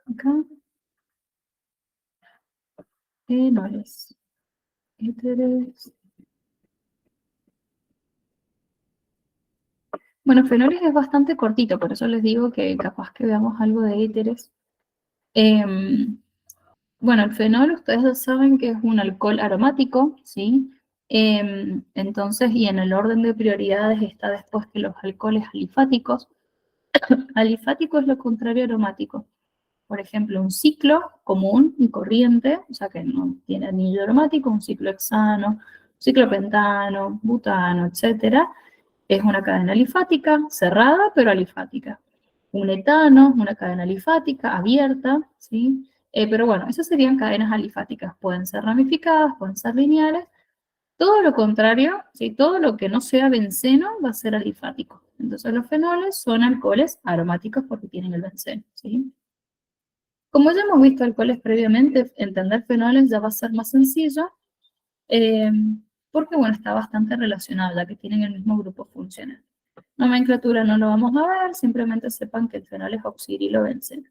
Acá, fenoles, éteres. Bueno, fenoles es bastante cortito, por eso les digo que capaz que veamos algo de éteres. Bueno, el fenol, ustedes ya saben que es un alcohol aromático, ¿sí? Entonces, y en el orden de prioridades está después que los alcoholes alifáticos. Alifático es lo contrario a aromático. Por ejemplo, un ciclo común y corriente, o sea que no tiene anillo aromático, un ciclo hexano, un ciclo pentano, butano, etcétera, es una cadena alifática cerrada, pero alifática. Un etano, una cadena alifática abierta, ¿sí? Pero bueno, esas serían cadenas alifáticas. Pueden ser ramificadas, pueden ser lineales. Todo lo contrario, ¿sí? Todo lo que no sea benceno va a ser alifático. Entonces los fenoles son alcoholes aromáticos porque tienen el benceno, ¿sí? Como ya hemos visto alcoholes previamente, entender fenoles ya va a ser más sencillo, eh, porque bueno, está bastante relacionado, ya que tienen el mismo grupo funcional. Nomenclatura no lo vamos a ver, simplemente sepan que el fenol es oxidrilo benceno.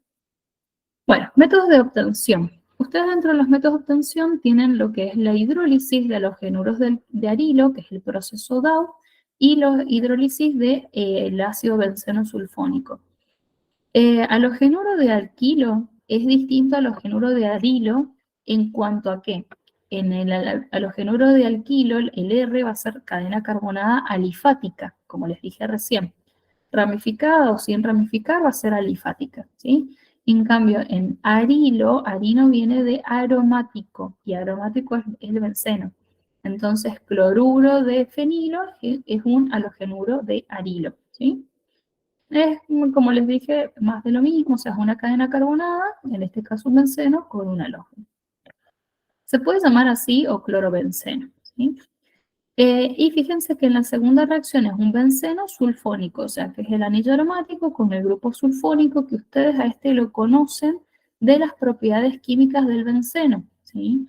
Bueno, métodos de obtención. Ustedes dentro de los métodos de obtención tienen lo que es la hidrólisis de halogenuros de arilo, que es el proceso DAO, y la hidrólisis del ácido benceno sulfónico. Halogenuro de alquilo es distinto a halogenuro de arilo en cuanto a que en el halogenuro de alquilo el R va a ser cadena carbonada alifática, como les dije recién. Ramificada o sin ramificar va a ser alifática, ¿sí? En cambio, en arilo, arino viene de aromático, y aromático es el benceno. Entonces, cloruro de fenilo es un halogenuro de arilo, ¿sí? Es, como les dije, más de lo mismo, o sea, es una cadena carbonada, en este caso un benceno, con un halógeno. Se puede llamar así o clorobenceno, ¿sí? Y fíjense que en la segunda reacción es un benceno sulfónico, o sea, que es el anillo aromático con el grupo sulfónico, que ustedes a este lo conocen de las propiedades químicas del benceno, ¿sí?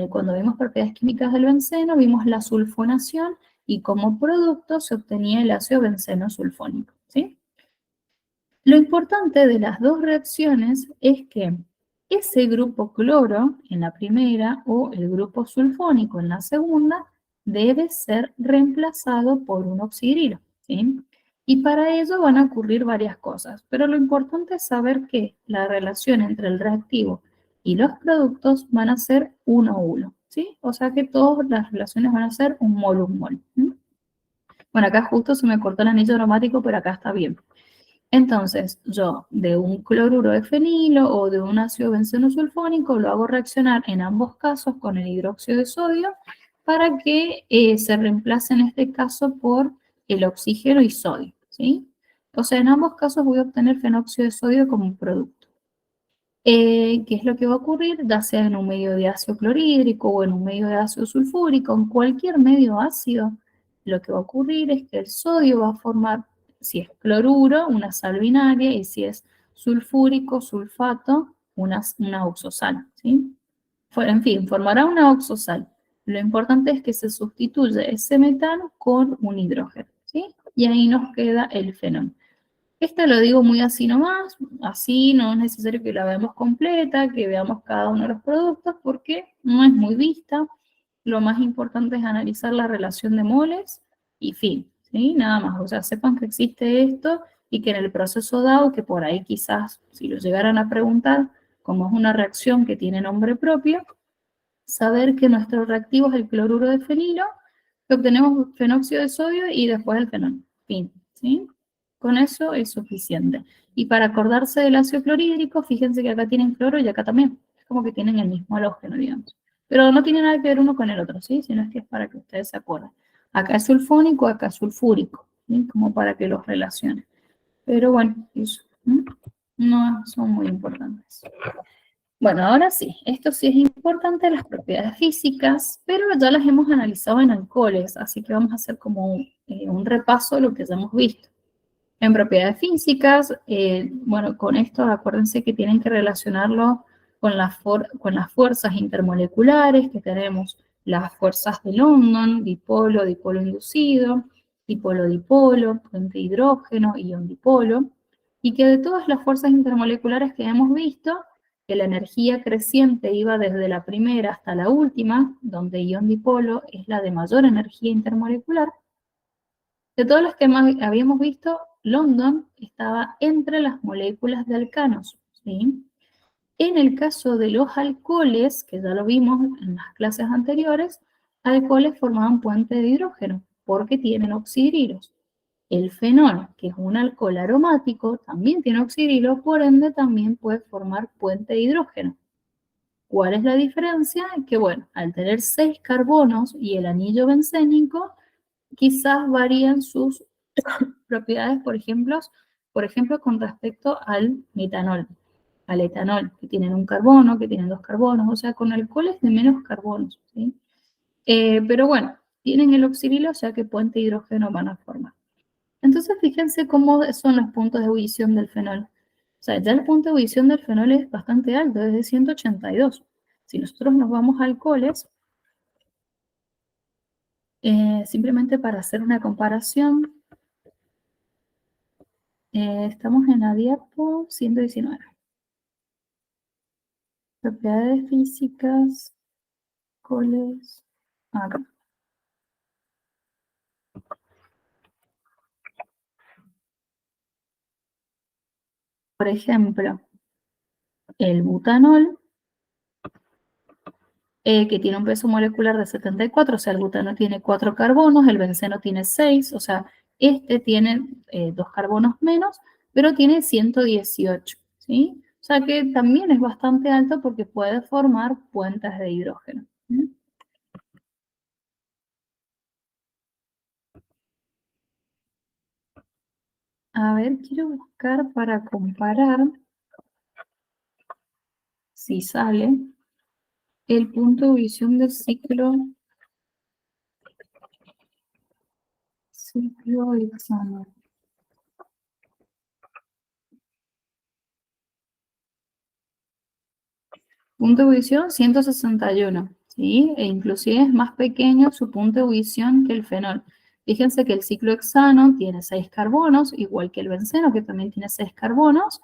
Cuando vimos propiedades químicas del benceno, vimos la sulfonación y como producto se obtenía el ácido benceno sulfónico, ¿sí? Lo importante de las dos reacciones es que ese grupo cloro en la primera o el grupo sulfónico en la segunda debe ser reemplazado por un oxidrilo, ¿sí? Y para ello van a ocurrir varias cosas, pero lo importante es saber que la relación entre el reactivo y los productos van a ser 1-1, ¿sí? O sea que todas las relaciones van a ser un mol. Bueno, acá justo se me cortó el anillo aromático, pero acá está bien. Entonces, yo de un cloruro de fenilo o de un ácido benceno sulfónico lo hago reaccionar en ambos casos con el hidróxido de sodio para que se reemplace en este caso por el oxígeno y sodio, ¿sí? O sea, en ambos casos voy a obtener fenóxido de sodio como un producto. ¿Qué es lo que va a ocurrir? Ya sea en un medio de ácido clorhídrico o en un medio de ácido sulfúrico, en cualquier medio ácido, lo que va a ocurrir es que el sodio va a formar, si es cloruro, una sal binaria, y si es sulfúrico, sulfato, una oxosal, ¿sí? En fin, formará una oxosal. Lo importante es que se sustituye ese metano con un hidrógeno, ¿sí? Y ahí nos queda el fenol. Esta lo digo muy así nomás, así no es necesario que la veamos completa, que veamos cada uno de los productos, porque no es muy vista. Lo más importante es analizar la relación de moles y fin, ¿sí? Nada más, o sea, sepan que existe esto y que en el proceso DAO, que por ahí quizás, si lo llegaran a preguntar, como es una reacción que tiene nombre propio, saber que nuestro reactivo es el cloruro de fenilo, que obtenemos fenóxido de sodio y después el fenol. Fin, ¿sí? Con eso es suficiente. Y para acordarse del ácido clorhídrico, fíjense que acá tienen cloro y acá también. Es como que tienen el mismo halógeno, digamos. Pero no tiene nada que ver uno con el otro, ¿sí? Sino es que es para que ustedes se acuerden. Acá es sulfónico, acá es sulfúrico, ¿sí? Como para que los relacionen. Pero bueno, eso, no son muy importantes. Bueno, ahora sí, esto sí es importante, las propiedades físicas, pero ya las hemos analizado en alcoholes, así que vamos a hacer como un repaso de lo que ya hemos visto. En propiedades físicas, bueno, con esto acuérdense que tienen que relacionarlo con con las fuerzas intermoleculares, que tenemos las fuerzas de London, dipolo, dipolo inducido, dipolo, dipolo, puente hidrógeno, ion dipolo. y que de todas las fuerzas intermoleculares que hemos visto, que la energía creciente iba desde la primera hasta la última, donde ion dipolo es la de mayor energía intermolecular, de todas las que habíamos visto, London estaba entre las moléculas de alcanos, ¿sí? En el caso de los alcoholes, que ya lo vimos en las clases anteriores, alcoholes formaban puente de hidrógeno, porque tienen oxidrilos. El fenol, que es un alcohol aromático, también tiene oxidrilo, por ende también puede formar puente de hidrógeno. ¿Cuál es la diferencia? Que bueno, al tener 6 carbonos y el anillo bencénico, quizás varían sus propiedades, por ejemplo, con respecto al metanol, al etanol, que tienen un carbono, que tienen 2 carbonos, o sea, con alcoholes de menos carbonos, ¿sí? Pero bueno, tienen el oxidrilo, o sea que puente de hidrógeno van a formar. Entonces, fíjense cómo son los puntos de ebullición del fenol. O sea, ya el punto de ebullición del fenol es bastante alto, es de 182. Si nosotros nos vamos a alcoholes, simplemente para hacer una comparación, estamos en la diapo 119. Propiedades físicas, alcoholes, acá. Por ejemplo, el butanol, que tiene un peso molecular de 74, o sea, el butano tiene 4 carbonos, el benceno tiene 6, o sea, este tiene 2 carbonos menos, pero tiene 118, ¿sí? O sea que también es bastante alto porque puede formar puentes de hidrógeno. ¿Sí? A ver, quiero buscar para comparar si sale el punto de ebullición del ciclo hexano. Punto de ebullición 161, ¿sí? E inclusive es más pequeño su punto de ebullición que el fenol. Fíjense que el ciclo hexano tiene 6 carbonos, igual que el benceno, que también tiene 6 carbonos,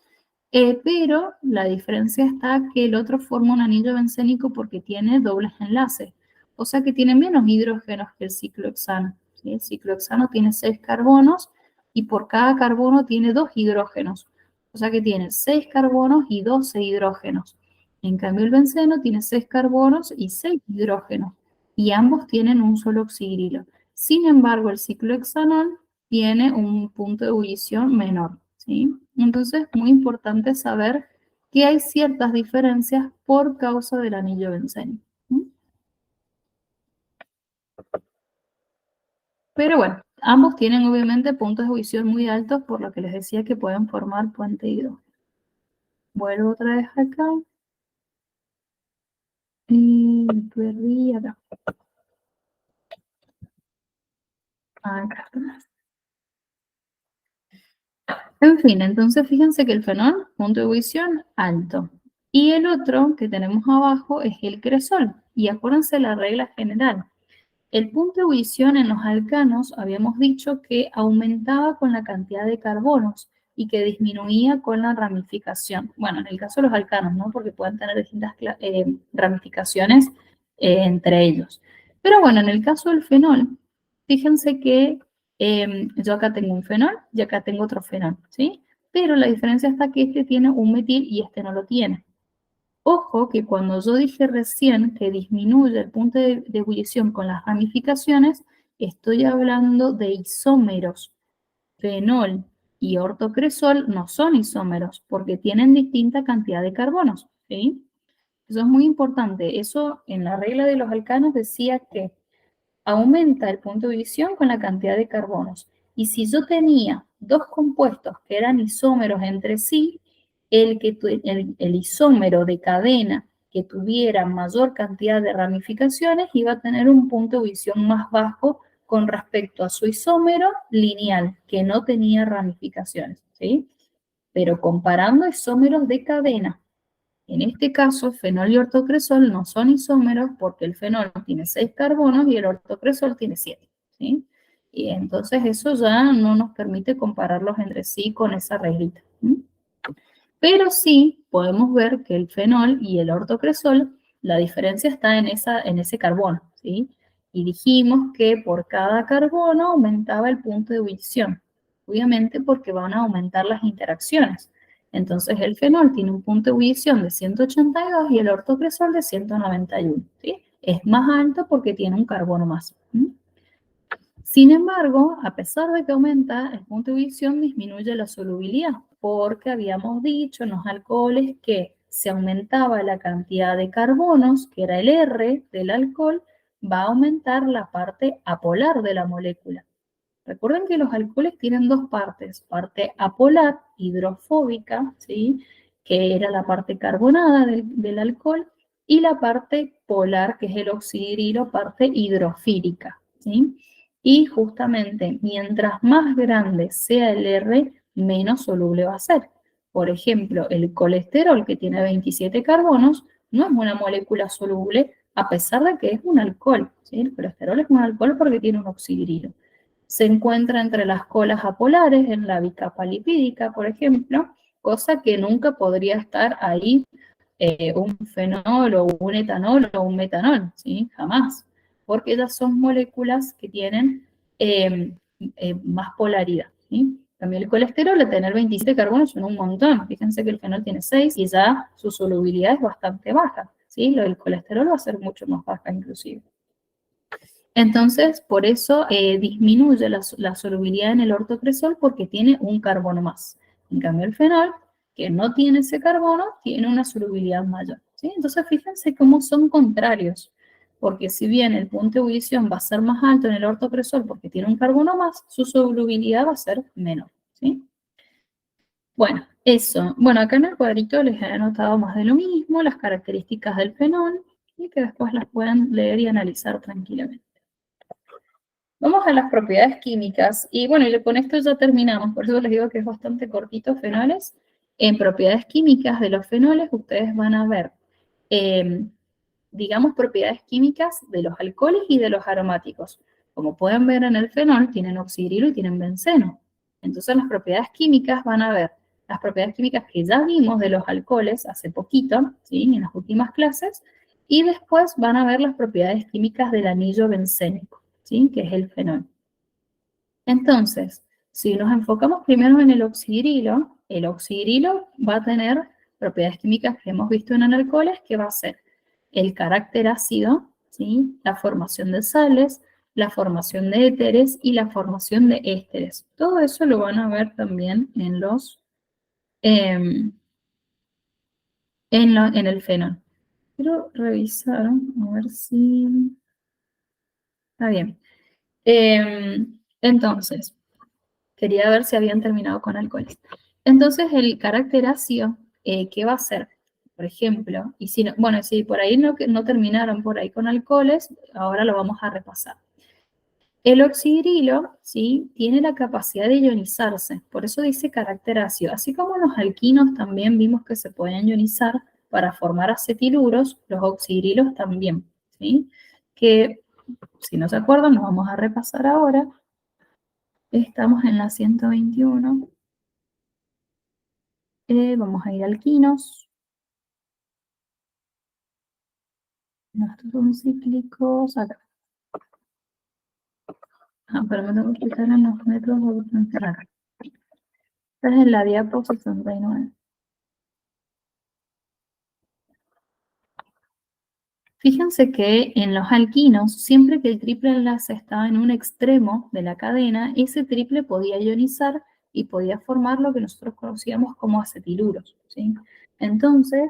pero la diferencia está que el otro forma un anillo bencénico porque tiene dobles enlaces, o sea que tiene menos hidrógenos que el ciclo hexano, ¿sí? El ciclo hexano tiene 6 carbonos y por cada carbono tiene 2 hidrógenos, o sea que tiene 6 carbonos y 12 hidrógenos. En cambio, el benceno tiene 6 carbonos y 6 hidrógenos, y ambos tienen un solo oxidrilo. Sin embargo, el ciclo hexanol tiene un punto de ebullición menor, ¿sí? Entonces, muy importante saber que hay ciertas diferencias por causa del anillo bencénico. Pero bueno, ambos tienen obviamente puntos de ebullición muy altos, por lo que les decía que pueden formar puente de hidrógeno. Vuelvo otra vez acá. Y perdí acá. Acá está. En fin, entonces fíjense que el fenol, punto de ebullición alto. Y el otro que tenemos abajo es el cresol. Y acuérdense la regla general. El punto de ebullición en los alcanos habíamos dicho que aumentaba con la cantidad de carbonos y que disminuía con la ramificación. Bueno, en el caso de los alcanos, ¿no? Porque pueden tener distintas ramificaciones entre ellos. Pero bueno, en el caso del fenol, fíjense que yo acá tengo un fenol y acá tengo otro fenol, ¿sí? Pero la diferencia está que este tiene un metil y este no lo tiene. Ojo que cuando yo dije recién que disminuye el punto de ebullición con las ramificaciones, estoy hablando de isómeros. Fenol y ortocresol no son isómeros porque tienen distinta cantidad de carbonos, ¿sí? Eso es muy importante. Eso en la regla de los alcanos decía que aumenta el punto de ebullición con la cantidad de carbonos. Y si yo tenía dos compuestos que eran isómeros entre sí, el isómero de cadena que tuviera mayor cantidad de ramificaciones iba a tener un punto de ebullición más bajo con respecto a su isómero lineal, que no tenía ramificaciones, ¿sí? Pero comparando isómeros de cadena, en este caso, fenol y ortocresol no son isómeros porque el fenol tiene 6 carbonos y el ortocresol tiene 7, ¿sí? Y entonces eso ya no nos permite compararlos entre sí con esa reglita. Pero sí podemos ver que el fenol y el ortocresol, la diferencia está en ese carbono, ¿sí? Y dijimos que por cada carbono aumentaba el punto de ebullición, obviamente porque van a aumentar las interacciones. Entonces el fenol tiene un punto de ebullición de 182 y el ortocresol de 191, ¿sí? Es más alto porque tiene un carbono más. Sin embargo, a pesar de que aumenta el punto de ebullición, disminuye la solubilidad, porque habíamos dicho en los alcoholes que si aumentaba la cantidad de carbonos, que era el R del alcohol, va a aumentar la parte apolar de la molécula. Recuerden que los alcoholes tienen dos partes, parte apolar, hidrofóbica, ¿sí? Que era la parte carbonada del alcohol, y la parte polar, que es el oxidrilo, parte hidrofílica, ¿sí? Y justamente, mientras más grande sea el R, menos soluble va a ser. Por ejemplo, el colesterol, que tiene 27 carbonos, no es una molécula soluble, a pesar de que es un alcohol, ¿sí? El colesterol es un alcohol porque tiene un oxidrilo. Se encuentra entre las colas apolares, en la bicapa lipídica, por ejemplo, cosa que nunca podría estar ahí un fenol o un etanol o un metanol, ¿sí? Jamás, porque ellas son moléculas que tienen más polaridad, ¿sí? También el colesterol, al tener 27 carbonos, son un montón. Fíjense que el fenol tiene 6 y ya su solubilidad es bastante baja, ¿sí? Lo del colesterol va a ser mucho más baja inclusive. Entonces, por eso disminuye la solubilidad en el ortocresol porque tiene un carbono más. En cambio, el fenol, que no tiene ese carbono, tiene una solubilidad mayor, ¿sí? Entonces, fíjense cómo son contrarios, porque si bien el punto de ebullición va a ser más alto en el ortocresol porque tiene un carbono más, su solubilidad va a ser menor, ¿sí? Bueno, eso. Bueno, acá en el cuadrito les he anotado más de lo mismo, las características del fenol, y que después las pueden leer y analizar tranquilamente. Vamos a las propiedades químicas. Y bueno, y con esto ya terminamos. Por eso les digo que es bastante cortito fenoles. En propiedades químicas de los fenoles, ustedes van a ver, digamos, propiedades químicas de los alcoholes y de los aromáticos. Como pueden ver en el fenol, tienen oxidrilo y tienen benceno. Entonces, las propiedades químicas van a ver las propiedades químicas que ya vimos de los alcoholes hace poquito, ¿sí? En las últimas clases, y después van a ver las propiedades químicas del anillo bencénico, ¿sí? Que es el fenol. Entonces, si nos enfocamos primero en el oxidrilo va a tener propiedades químicas que hemos visto en alcoholes, que va a ser el carácter ácido, ¿sí? La formación de sales, la formación de éteres y la formación de ésteres. Todo eso lo van a ver también em, en el fenol. Quiero revisar, a ver si está bien. Entonces, quería ver si habían terminado con alcoholes. Entonces, el carácter ácido, ¿qué va a ser? Por ejemplo, y si no, bueno, si por ahí no terminaron por ahí con alcoholes, ahora lo vamos a repasar. El oxidrilo, ¿sí? Tiene la capacidad de ionizarse, por eso dice carácter ácido. Así como los alquinos también vimos que se pueden ionizar para formar acetiluros, los oxidrilos también, ¿sí? Que, si no se acuerdan, nos vamos a repasar ahora. Estamos en la 121. Vamos a ir a alquinos. No, estos son cíclicos. Acá. Ah, pero me tengo que quitar en los metros de acá. Esta es en la diapo 69. Fíjense que en los alquinos, siempre que el triple enlace estaba en un extremo de la cadena, ese triple podía ionizar y podía formar lo que nosotros conocíamos como acetiluros, ¿sí? Entonces,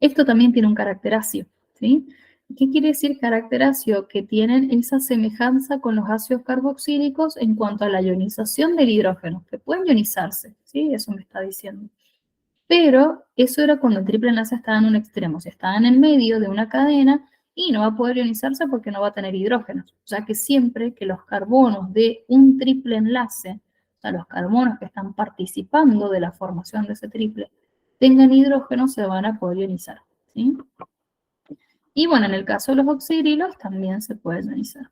esto también tiene un carácter ácido, ¿sí? ¿Qué quiere decir carácter ácido? Que tienen esa semejanza con los ácidos carboxílicos en cuanto a la ionización del hidrógeno, que pueden ionizarse, ¿sí? Eso me está diciendo. Pero eso era cuando el triple enlace estaba en un extremo, si estaba en el medio de una cadena y no va a poder ionizarse porque no va a tener hidrógenos, ya que siempre que los carbonos de un triple enlace, o sea, los carbonos que están participando de la formación de ese triple, tengan hidrógeno, se van a poder ionizar, ¿sí? Y bueno, en el caso de los oxidrilos también se puede ionizar.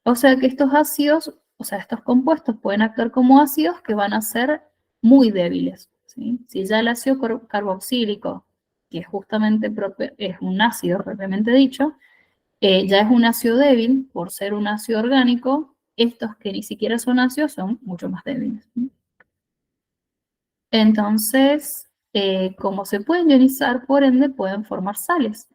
O sea que estos ácidos o sea, estos compuestos pueden actuar como ácidos que van a ser muy débiles, ¿sí? Si ya el ácido carboxílico, que justamente es un ácido propiamente dicho, ya es un ácido débil por ser un ácido orgánico, estos que ni siquiera son ácidos son mucho más débiles, ¿sí? Entonces, como se pueden ionizar, por ende pueden formar sales.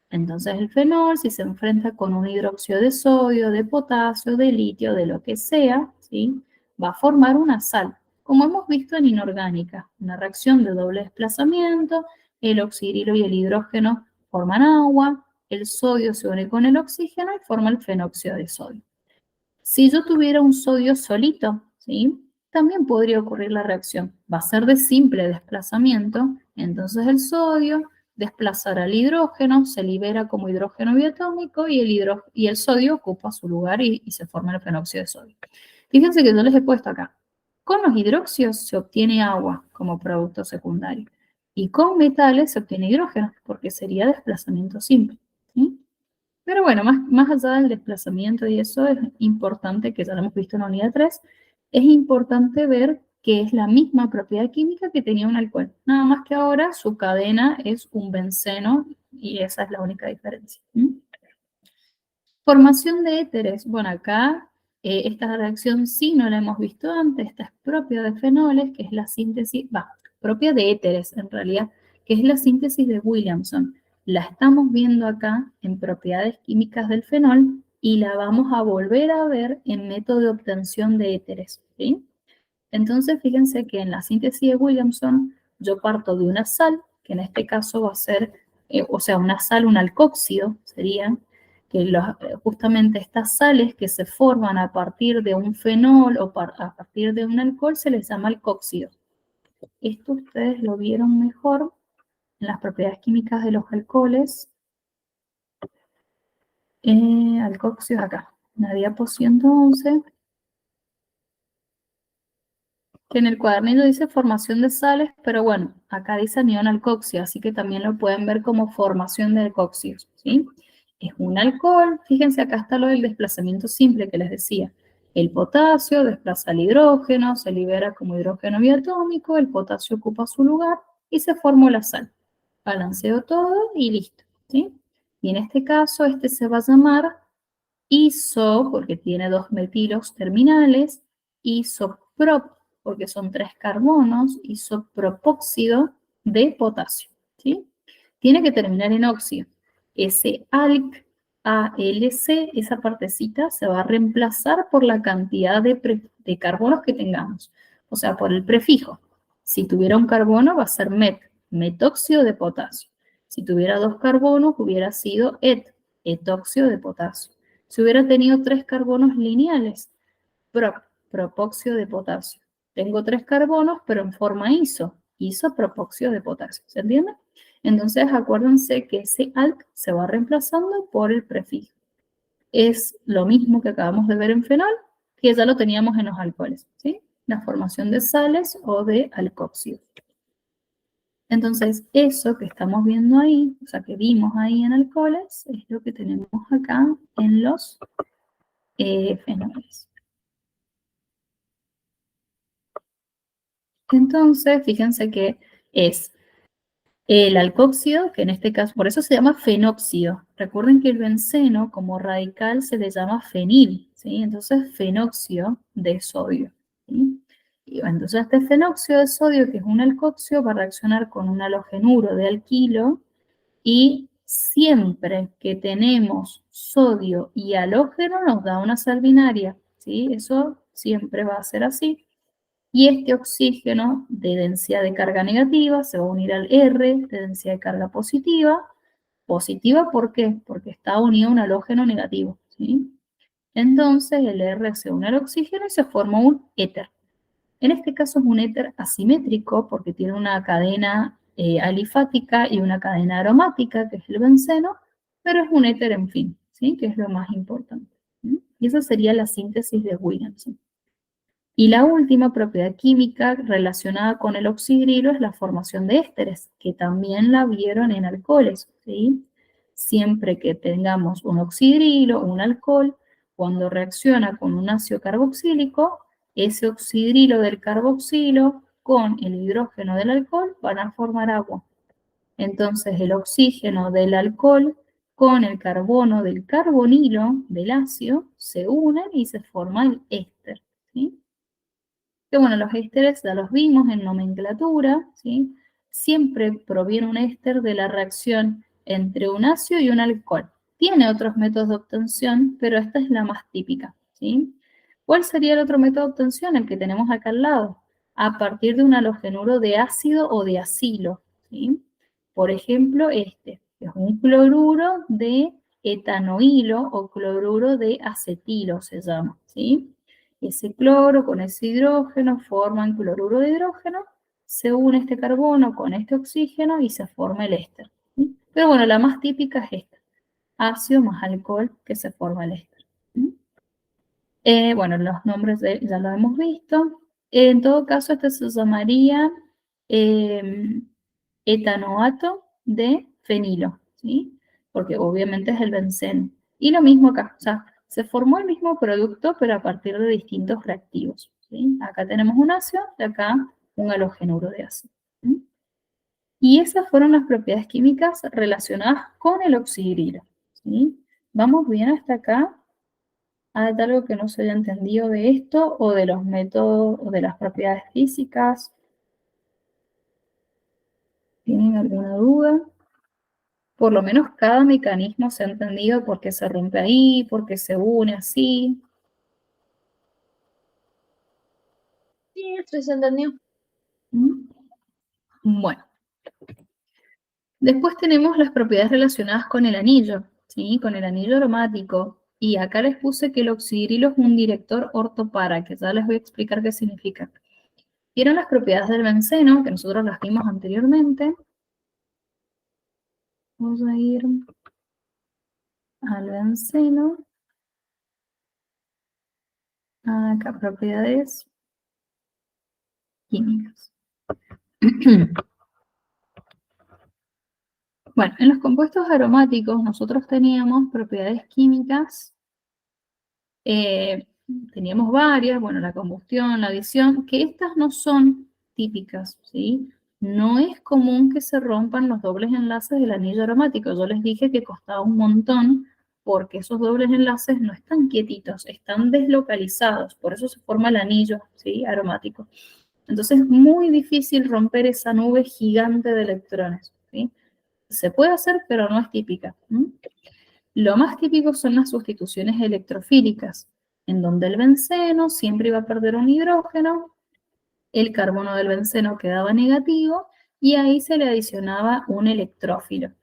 Entonces el fenol, si se enfrenta con un hidróxido de sodio, de potasio, de litio, de lo que sea, ¿sí? Va a formar una sal, como hemos visto en inorgánica, una reacción de doble desplazamiento, el oxidrilo y el hidrógeno forman agua, el sodio se une con el oxígeno y forma el fenóxido de sodio. Si yo tuviera un sodio solito, ¿sí? También podría ocurrir la reacción. Va a ser de simple desplazamiento, entonces el sodio desplazará al hidrógeno, se libera como hidrógeno diatómico y el sodio ocupa su lugar y se forma el fenóxido de sodio. Fíjense que yo les he puesto acá. Con los hidróxidos se obtiene agua como producto secundario y con metales se obtiene hidrógeno porque sería desplazamiento simple, ¿sí? Pero bueno, más allá del desplazamiento y eso es importante, que ya lo hemos visto en la unidad 3, es importante ver que es la misma propiedad química que tenía un alcohol. Nada más que ahora su cadena es un benceno y esa es la única diferencia. Formación de éteres. Bueno, acá esta reacción sí no la hemos visto antes, esta es propia de fenoles, que es la síntesis, propia de éteres en realidad, que es la síntesis de Williamson. La estamos viendo acá en propiedades químicas del fenol y la vamos a volver a ver en método de obtención de éteres, ¿sí? Entonces, fíjense que en la síntesis de Williamson yo parto de una sal, que en este caso va a ser, o sea, una sal, un alcóxido sería, que justamente estas sales que se forman a partir de un fenol o a partir de un alcohol se les llama alcóxidos. Esto ustedes lo vieron mejor en las propiedades químicas de los alcoholes. Alcóxidos acá, en la diapo 111. Que en el cuadernillo dice formación de sales, pero bueno, acá dice anión alcoxio, así que también lo pueden ver como formación de alcoxios, ¿sí? Es un alcohol, fíjense acá está lo del desplazamiento simple que les decía. El potasio desplaza el hidrógeno, se libera como hidrógeno diatómico, el potasio ocupa su lugar y se formó la sal. Balanceo todo y listo, ¿sí? Y en este caso, este se va a llamar iso, porque tiene dos metilos terminales, isoprop, porque son 3 carbonos, isopropóxido de potasio, ¿sí? Tiene que terminar en óxido. Ese ALC, esa partecita se va a reemplazar por la cantidad de carbonos que tengamos, o sea, por el prefijo. Si tuviera un carbono va a ser metóxido de potasio. Si tuviera 2 carbonos hubiera sido etóxido de potasio. Si hubiera tenido 3 carbonos lineales, propóxido de potasio. Tengo 3 carbonos, pero en forma isopropóxido de potasio. ¿Se entiende? Entonces, acuérdense que ese alc se va reemplazando por el prefijo. Es lo mismo que acabamos de ver en fenol, que ya lo teníamos en los alcoholes, ¿sí? La formación de sales o de alcóxidos. Entonces, eso que estamos viendo ahí, o sea, que vimos ahí en alcoholes, es lo que tenemos acá en los fenoles. Entonces, fíjense que es el alcóxido, que en este caso, por eso se llama fenóxido. Recuerden que el benceno, como radical, se le llama fenil, ¿sí? Entonces, fenóxido de sodio, ¿sí? Y bueno, entonces este fenóxido de sodio, que es un alcóxido, va a reaccionar con un halogenuro de alquilo y siempre que tenemos sodio y halógeno nos da una sal binaria, ¿sí? Eso siempre va a ser así. Y este oxígeno de densidad de carga negativa se va a unir al R de densidad de carga positiva. ¿Positiva por qué? Porque está unido a un halógeno negativo, ¿sí? Entonces el R se une al oxígeno y se forma un éter. En este caso es un éter asimétrico porque tiene una cadena alifática y una cadena aromática, que es el benceno, pero es un éter en fin, ¿sí? Que es lo más importante. ¿Sí? Y esa sería la síntesis de Williamson. Y la última propiedad química relacionada con el oxidrilo es la formación de ésteres, que también la vieron en alcoholes, ¿sí? Siempre que tengamos un oxidrilo, un alcohol, Cuando reacciona con un ácido carboxílico, ese oxidrilo del carboxilo con el hidrógeno del alcohol van a formar agua. Entonces el oxígeno del alcohol con el carbono del carbonilo del ácido se unen y se forma el éster, ¿sí? Que bueno, los ésteres ya los vimos en nomenclatura, ¿sí? Siempre proviene un éster de la reacción entre un ácido y un alcohol. Tiene otros métodos de obtención, pero esta es la más típica, ¿sí? ¿Cuál sería el otro método de obtención? El que tenemos acá al lado, a partir de un halogenuro de ácido o de acilo, ¿sí? Por ejemplo, este, que es un cloruro de etanoilo o cloruro de acetilo se llama, ¿sí? Ese cloro con ese hidrógeno forman cloruro de hidrógeno, se une este carbono con este oxígeno y se forma el éster, ¿sí? Pero bueno, la más típica es esta, ácido más alcohol que se forma el éster, ¿sí? Bueno, los nombres ya los hemos visto. En todo caso, este se llamaría etanoato de fenilo, ¿sí? Porque obviamente es el benceno. Y lo mismo acá, o sea, se formó el mismo producto, pero a partir de distintos reactivos, ¿sí? Acá tenemos un ácido y acá un halogenuro de ácido, ¿sí? Y esas fueron las propiedades químicas relacionadas con el oxidrilo, ¿sí? ¿Vamos bien hasta acá? ¿Hay algo que no se haya entendido de esto o de los métodos o de las propiedades físicas? ¿Tienen alguna duda? Por lo menos cada mecanismo se ha entendido por qué se rompe ahí, por qué se une así. Sí, esto se entendió. ¿Mm? Bueno. Después tenemos las propiedades relacionadas con el anillo, ¿sí? Con el anillo aromático. Y acá les puse que el oxidrilo es un director ortopara, que ya les voy a explicar qué significa. Vieron las propiedades del benceno, que nosotros las vimos anteriormente. Vamos a ir al benceno. Acá, propiedades químicas. Bueno, en los compuestos aromáticos nosotros teníamos propiedades químicas, teníamos varias, bueno, la combustión, la adición, que estas no son típicas, ¿sí? No es común que se rompan los dobles enlaces del anillo aromático. Yo les dije que costaba un montón porque esos dobles enlaces no están quietitos, están deslocalizados, por eso se forma el anillo, ¿sí? Aromático. Entonces es muy difícil romper esa nube gigante de electrones, ¿sí? Se puede hacer, pero no es típica. Lo más típico son las sustituciones electrofílicas, en donde el benceno siempre iba a perder un hidrógeno, el carbono del benceno quedaba negativo y ahí se le adicionaba un electrófilo,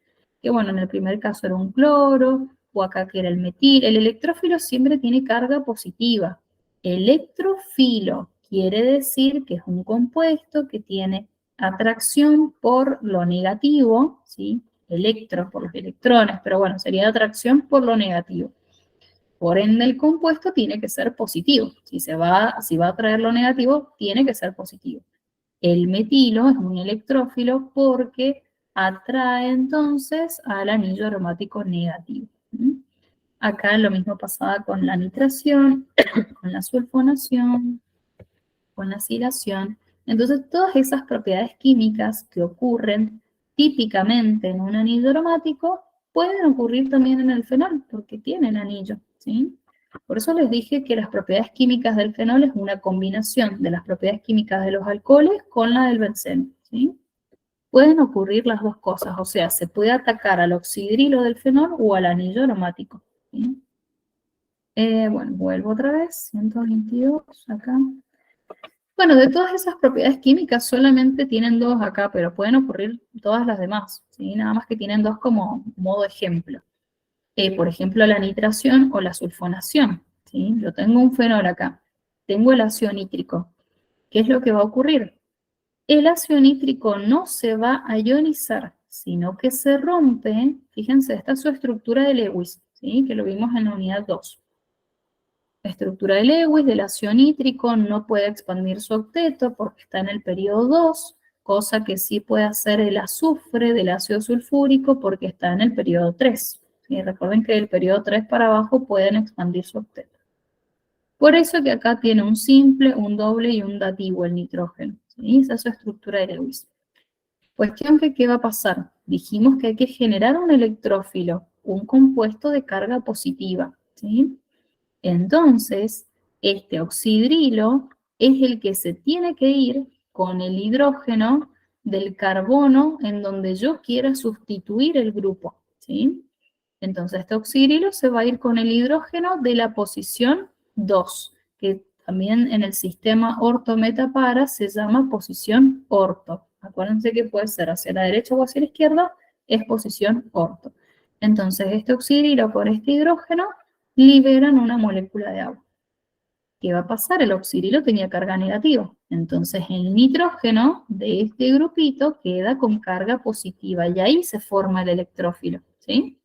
que bueno, en el primer caso era un cloro, o acá que era el metil. El electrófilo siempre tiene carga positiva. Electrofilo quiere decir que es un compuesto que tiene atracción por lo negativo, ¿sí? Electro por los electrones, pero bueno, sería atracción por lo negativo. Por ende, el compuesto tiene que ser positivo. Si va a traer lo negativo, tiene que ser positivo. El metilo es un electrófilo porque atrae entonces al anillo aromático negativo. Acá lo mismo pasaba con la nitración, con la sulfonación, con la acilación. Entonces, todas esas propiedades químicas que ocurren típicamente en un anillo aromático pueden ocurrir también en el fenol, porque tienen anillo, ¿sí? Por eso les dije que las propiedades químicas del fenol es una combinación de las propiedades químicas de los alcoholes con la del benceno, ¿sí? Pueden ocurrir las dos cosas, o sea, se puede atacar al oxidrilo del fenol o al anillo aromático, ¿sí? Bueno, vuelvo otra vez, 122, acá. Bueno, de todas esas propiedades químicas solamente tienen dos acá, pero pueden ocurrir todas las demás, ¿sí? Nada más que tienen dos como modo ejemplo. Por ejemplo, la nitración o la sulfonación, ¿sí? Yo tengo un fenol acá, tengo el ácido nítrico. ¿Qué es lo que va a ocurrir? El ácido nítrico no se va a ionizar, sino que se rompe. Fíjense, esta es su estructura de Lewis, ¿sí? Que lo vimos en la unidad 2. La estructura de Lewis del ácido nítrico no puede expandir su octeto porque está en el periodo 2, cosa que sí puede hacer el azufre del ácido sulfúrico porque está en el periodo 3. Y recuerden que del periodo 3 para abajo pueden expandir su octeto. Por eso que acá tiene un simple, un doble y un dativo el nitrógeno. ¿Sí? Esa es su estructura de Lewis. Cuestión que, ¿qué va a pasar? Dijimos que hay que generar un electrófilo, un compuesto de carga positiva. ¿Sí? Entonces, este oxidrilo es el que se tiene que ir con el hidrógeno del carbono en donde yo quiera sustituir el grupo. ¿Sí? Entonces, este oxidrilo se va a ir con el hidrógeno de la posición 2, que también en el sistema orto-meta-para se llama posición orto. Acuérdense que puede ser hacia la derecha o hacia la izquierda, es posición orto. Entonces, este oxidrilo con este hidrógeno liberan una molécula de agua. ¿Qué va a pasar? El oxidrilo tenía carga negativa. Entonces, el nitrógeno de este grupito queda con carga positiva y ahí se forma el electrófilo, ¿sí?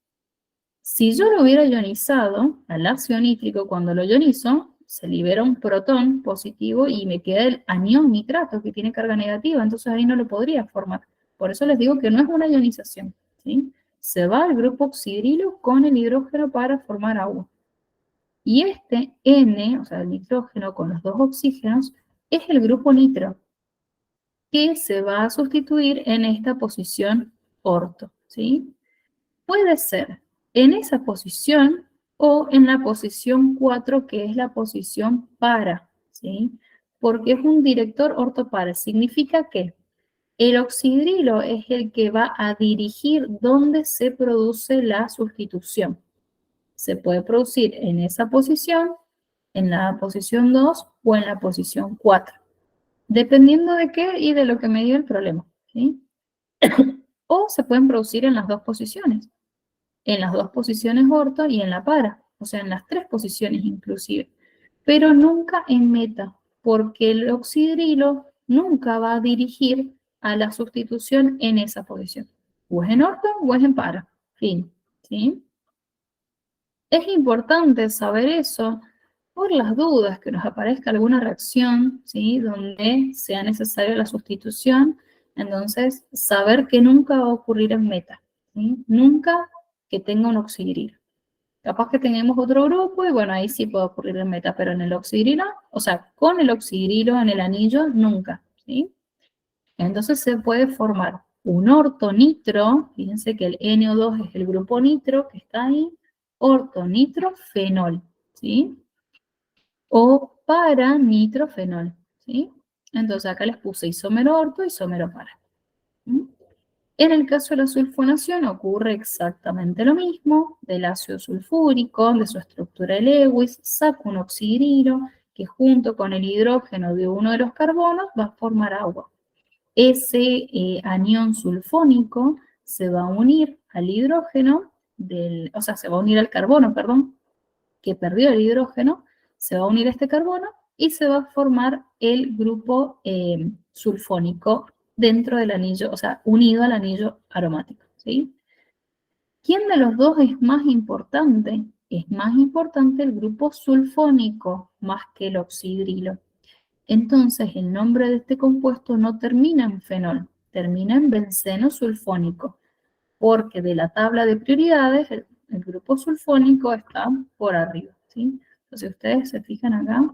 Si yo lo hubiera ionizado al ácido nítrico, cuando lo ionizo, se libera un protón positivo y me queda el anión nitrato que tiene carga negativa, entonces ahí no lo podría formar. Por eso les digo que no es una ionización, ¿sí? Se va al grupo oxidrilo con el hidrógeno para formar agua. Y este N, o sea, el nitrógeno con los dos oxígenos, es el grupo nitro, que se va a sustituir en esta posición orto, ¿sí? Puede ser en esa posición o en la posición 4, que es la posición para, ¿sí? Porque es un director ortopara. Significa que el oxidrilo es el que va a dirigir dónde se produce la sustitución. Se puede producir en esa posición, en la posición 2 o en la posición 4, dependiendo de qué y de lo que me diga el problema, ¿sí? O se pueden producir en las dos posiciones. En las dos posiciones orto y en la para, o sea, en las tres posiciones inclusive, pero nunca en meta, porque el oxidrilo nunca va a dirigir a la sustitución en esa posición. O es en orto o es en para, fin, ¿sí? Es importante saber eso por las dudas que nos aparezca alguna reacción, ¿sí? Donde sea necesaria la sustitución, entonces saber que nunca va a ocurrir en meta, ¿sí? Nunca que tenga un oxidrilo. Capaz que tengamos otro grupo y bueno, ahí sí puede ocurrir en meta, pero en el oxidrilo, o sea, con el oxidrilo en el anillo, nunca, ¿sí? Entonces se puede formar un ortonitro, fíjense que el NO2 es el grupo nitro que está ahí, ortonitrofenol, ¿sí? O para-nitrofenol, ¿sí? Entonces acá les puse isómero orto, isómero para. ¿Sí? En el caso de la sulfonación ocurre exactamente lo mismo, del ácido sulfúrico, de su estructura de Lewis, saco un oxidrilo que junto con el hidrógeno de uno de los carbonos va a formar agua. Ese anión sulfónico se va a unir al hidrógeno, o sea, se va a unir al carbono, perdón, que perdió el hidrógeno, se va a unir a este carbono y se va a formar el grupo sulfónico dentro del anillo, o sea, unido al anillo aromático, ¿sí? ¿Quién de los dos es más importante? Es más importante el grupo sulfónico más que el oxidrilo. Entonces, el nombre de este compuesto no termina en fenol, termina en benceno sulfónico, porque de la tabla de prioridades el grupo sulfónico está por arriba, ¿sí? Entonces, ustedes se fijan acá,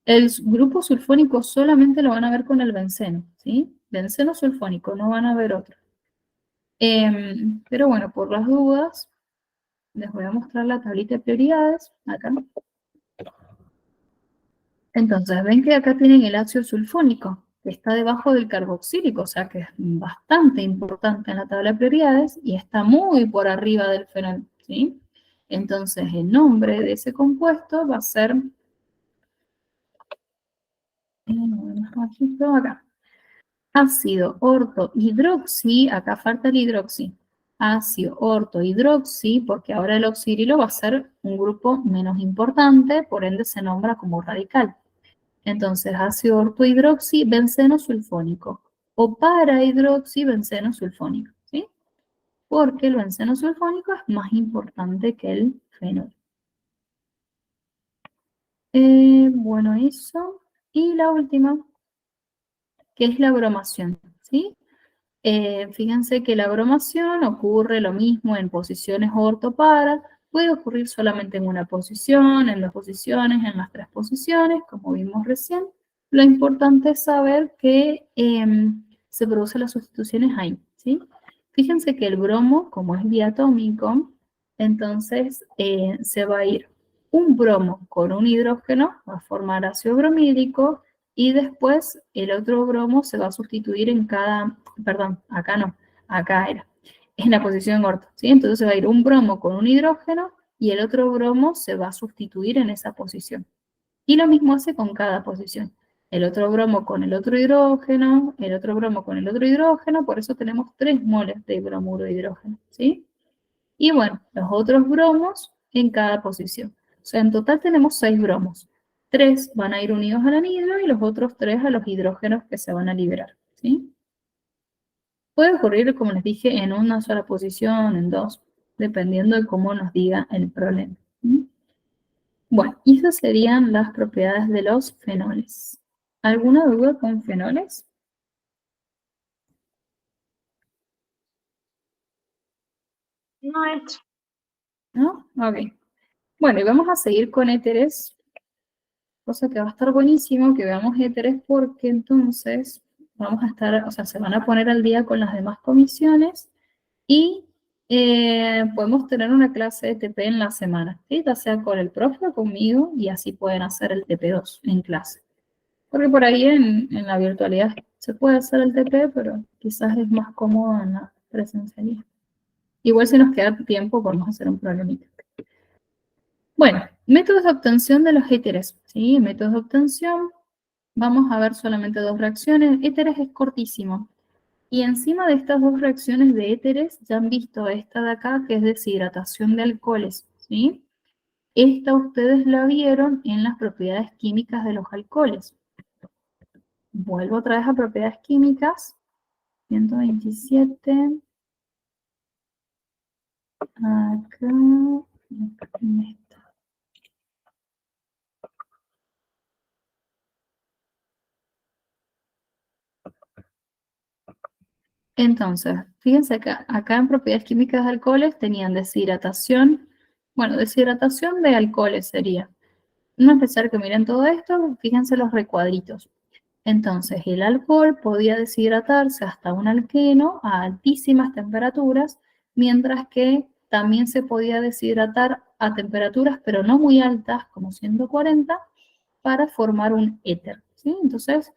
el grupo sulfónico solamente lo van a ver con el benceno, ¿sí? Benceno sulfónico, no van a ver otro. Pero bueno, por las dudas, les voy a mostrar la tablita de prioridades, acá. Entonces, ven que acá tienen el ácido sulfónico, que está debajo del carboxílico, o sea que es bastante importante en la tabla de prioridades y está muy por arriba del fenol, ¿sí? Entonces, el nombre de ese compuesto va a ser, acá, ácido ortohidroxi, acá falta el hidroxi, ácido ortohidroxi, porque ahora el oxidrilo va a ser un grupo menos importante, por ende se nombra como radical. Entonces, ácido ortohidroxi, benceno sulfónico, o para-hidroxi, benceno sulfónico, ¿sí? Porque el benceno sulfónico es más importante que el fenol. Bueno, eso. Y la última, que es la bromación, ¿sí? Fíjense que la bromación ocurre lo mismo en posiciones ortopara, puede ocurrir solamente en una posición, en dos posiciones, en las tres posiciones, como vimos recién. Lo importante es saber que se producen las sustituciones ahí, ¿sí? Fíjense que el bromo, como es diatómico, entonces se va a ir un bromo con un hidrógeno, va a formar ácido bromídico, y después el otro bromo se va a sustituir en cada, perdón, acá no, acá era, en la posición orto, ¿sí? Entonces va a ir un bromo con un hidrógeno y el otro bromo se va a sustituir en esa posición. Y lo mismo hace con cada posición. El otro bromo con el otro hidrógeno, el otro bromo con el otro hidrógeno, por eso tenemos 3 moles de bromuro de hidrógeno, ¿sí? Y bueno, los otros bromos en cada posición. O sea, en total tenemos 6 bromos. 3 van a ir unidos al anhidro y los otros 3 a los hidrógenos que se van a liberar, ¿sí? Puede ocurrir, como les dije, en una sola posición, en dos, dependiendo de cómo nos diga el problema. Bueno, y esas serían las propiedades de los fenoles. ¿Alguna duda con fenoles? No es. ¿No? Ok. Bueno, y vamos a seguir con éteres, cosa que va a estar buenísimo que veamos éteres porque entonces vamos a estar, o sea, se van a poner al día con las demás comisiones y podemos tener una clase de TP en la semana, ¿sí? Ya sea con el profe o conmigo y así pueden hacer el TP2 en clase. Porque por ahí en la virtualidad se puede hacer el TP, pero quizás es más cómodo en la presencialidad. Igual si nos queda tiempo podemos hacer un problemita. Bueno, métodos de obtención de los éteres, ¿sí? Métodos de obtención, vamos a ver solamente 2 reacciones. Éteres es cortísimo. Y encima de estas 2 reacciones de éteres, ya han visto esta de acá, que es deshidratación de alcoholes, ¿sí? Esta ustedes la vieron en las propiedades químicas de los alcoholes. Vuelvo otra vez a propiedades químicas. 127. Acá. Entonces, fíjense acá en propiedades químicas de alcoholes tenían deshidratación. Bueno, deshidratación de alcoholes sería. No es necesario que miren todo esto, fíjense los recuadritos. Entonces, el alcohol podía deshidratarse hasta un alqueno a altísimas temperaturas, mientras que también se podía deshidratar a temperaturas, pero no muy altas, como 140, para formar un éter, ¿sí? Entonces,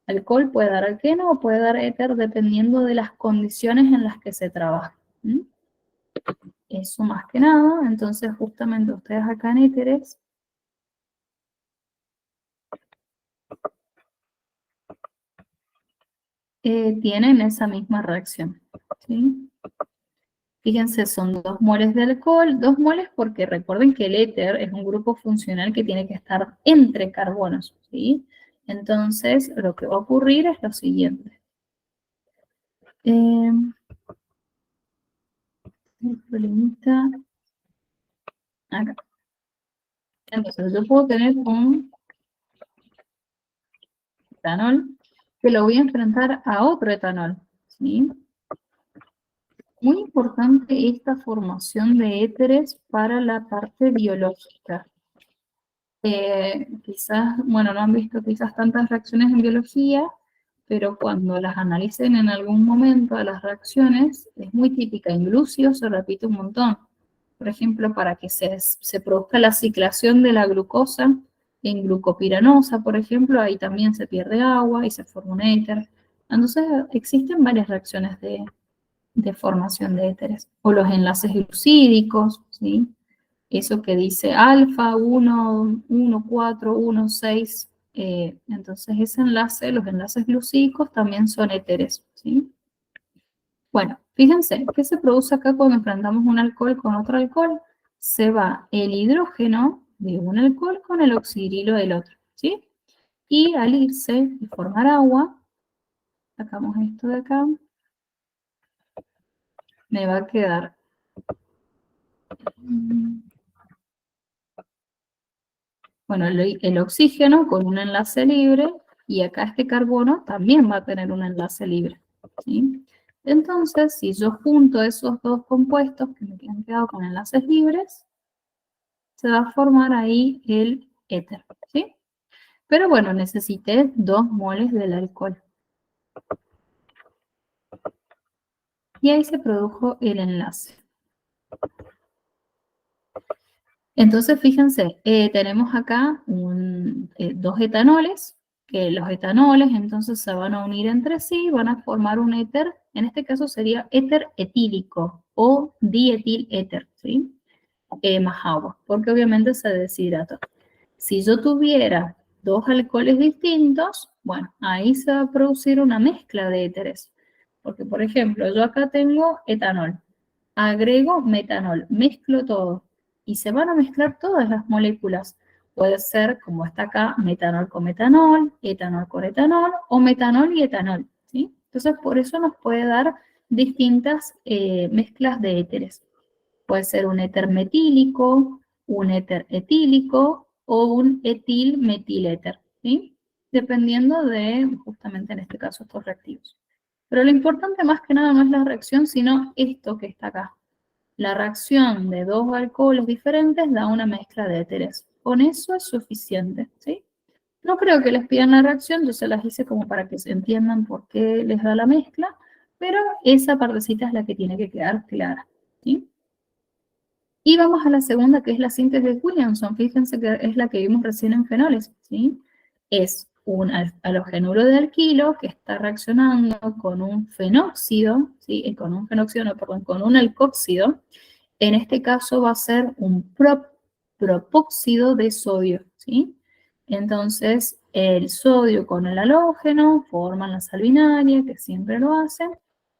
alcohol puede dar alqueno o puede dar éter dependiendo de las condiciones en las que se trabaja. Eso más que nada, entonces justamente ustedes acá en éteres tienen esa misma reacción, ¿sí? Fíjense, son 2 moles de alcohol, 2 moles porque recuerden que el éter es un grupo funcional que tiene que estar entre carbonos, ¿sí? Entonces, lo que va a ocurrir es lo siguiente. El problemita acá. Entonces, yo puedo tener un etanol que lo voy a enfrentar a otro etanol, ¿sí? Muy importante esta formación de éteres para la parte biológica. Quizás, bueno, no han visto quizás tantas reacciones en biología, pero cuando las analicen en algún momento a las reacciones, es muy típica. En glucio se repite un montón. Por ejemplo, para que se produzca la ciclación de la glucosa en glucopiranosa, por ejemplo, ahí también se pierde agua y se forma un éter. Entonces, existen varias reacciones de formación de éteres. O los enlaces glucídicos, ¿sí? Eso que dice alfa 1, 1, 4, 1, 6. Entonces ese enlace, los enlaces glucídicos también son éteres, ¿sí? Bueno, fíjense, ¿qué se produce acá cuando enfrentamos un alcohol con otro alcohol? Se va el hidrógeno de un alcohol con el oxidrilo del otro, ¿sí? Y al irse y formar agua, sacamos esto de acá, me va a quedar bueno, el oxígeno con un enlace libre y acá este carbono también va a tener un enlace libre, ¿sí? Entonces, si yo junto esos dos compuestos que me han quedado con enlaces libres, se va a formar ahí el éter, ¿sí? Pero bueno, necesité 2 moles del alcohol. Y ahí se produjo el enlace. Entonces, fíjense, tenemos acá 2 etanoles, que los etanoles entonces se van a unir entre sí, van a formar un éter, en este caso sería éter etílico o dietil-éter, ¿sí? Más agua, porque obviamente se deshidrató. Si yo tuviera 2 alcoholes distintos, bueno, ahí se va a producir una mezcla de éteres. Porque, por ejemplo, yo acá tengo etanol, agrego metanol, mezclo todo y se van a mezclar todas las moléculas. Puede ser, como está acá, metanol con etanol o metanol y etanol, ¿sí? Entonces, por eso nos puede dar distintas mezclas de éteres. Puede ser un éter metílico, un éter etílico o un etil-metiléter, ¿sí? Dependiendo de, justamente en este caso, estos reactivos. Pero lo importante más que nada no es la reacción, sino esto que está acá. La reacción de 2 alcoholes diferentes da una mezcla de éteres. Con eso es suficiente, ¿sí? No creo que les pidan la reacción, yo se las hice como para que se entiendan por qué les da la mezcla, pero esa partecita es la que tiene que quedar clara, ¿sí? Y vamos a la segunda, que es la síntesis de Williamson. Fíjense que es la que vimos recién en fenoles, ¿sí? Es un halogenuro de alquilo que está reaccionando con un fenóxido, ¿sí? Con un fenóxido, no, perdón, con un alcóxido. En este caso va a ser un propóxido de sodio, ¿sí? Entonces, el sodio con el halógeno forman la sal binaria, que siempre lo hacen.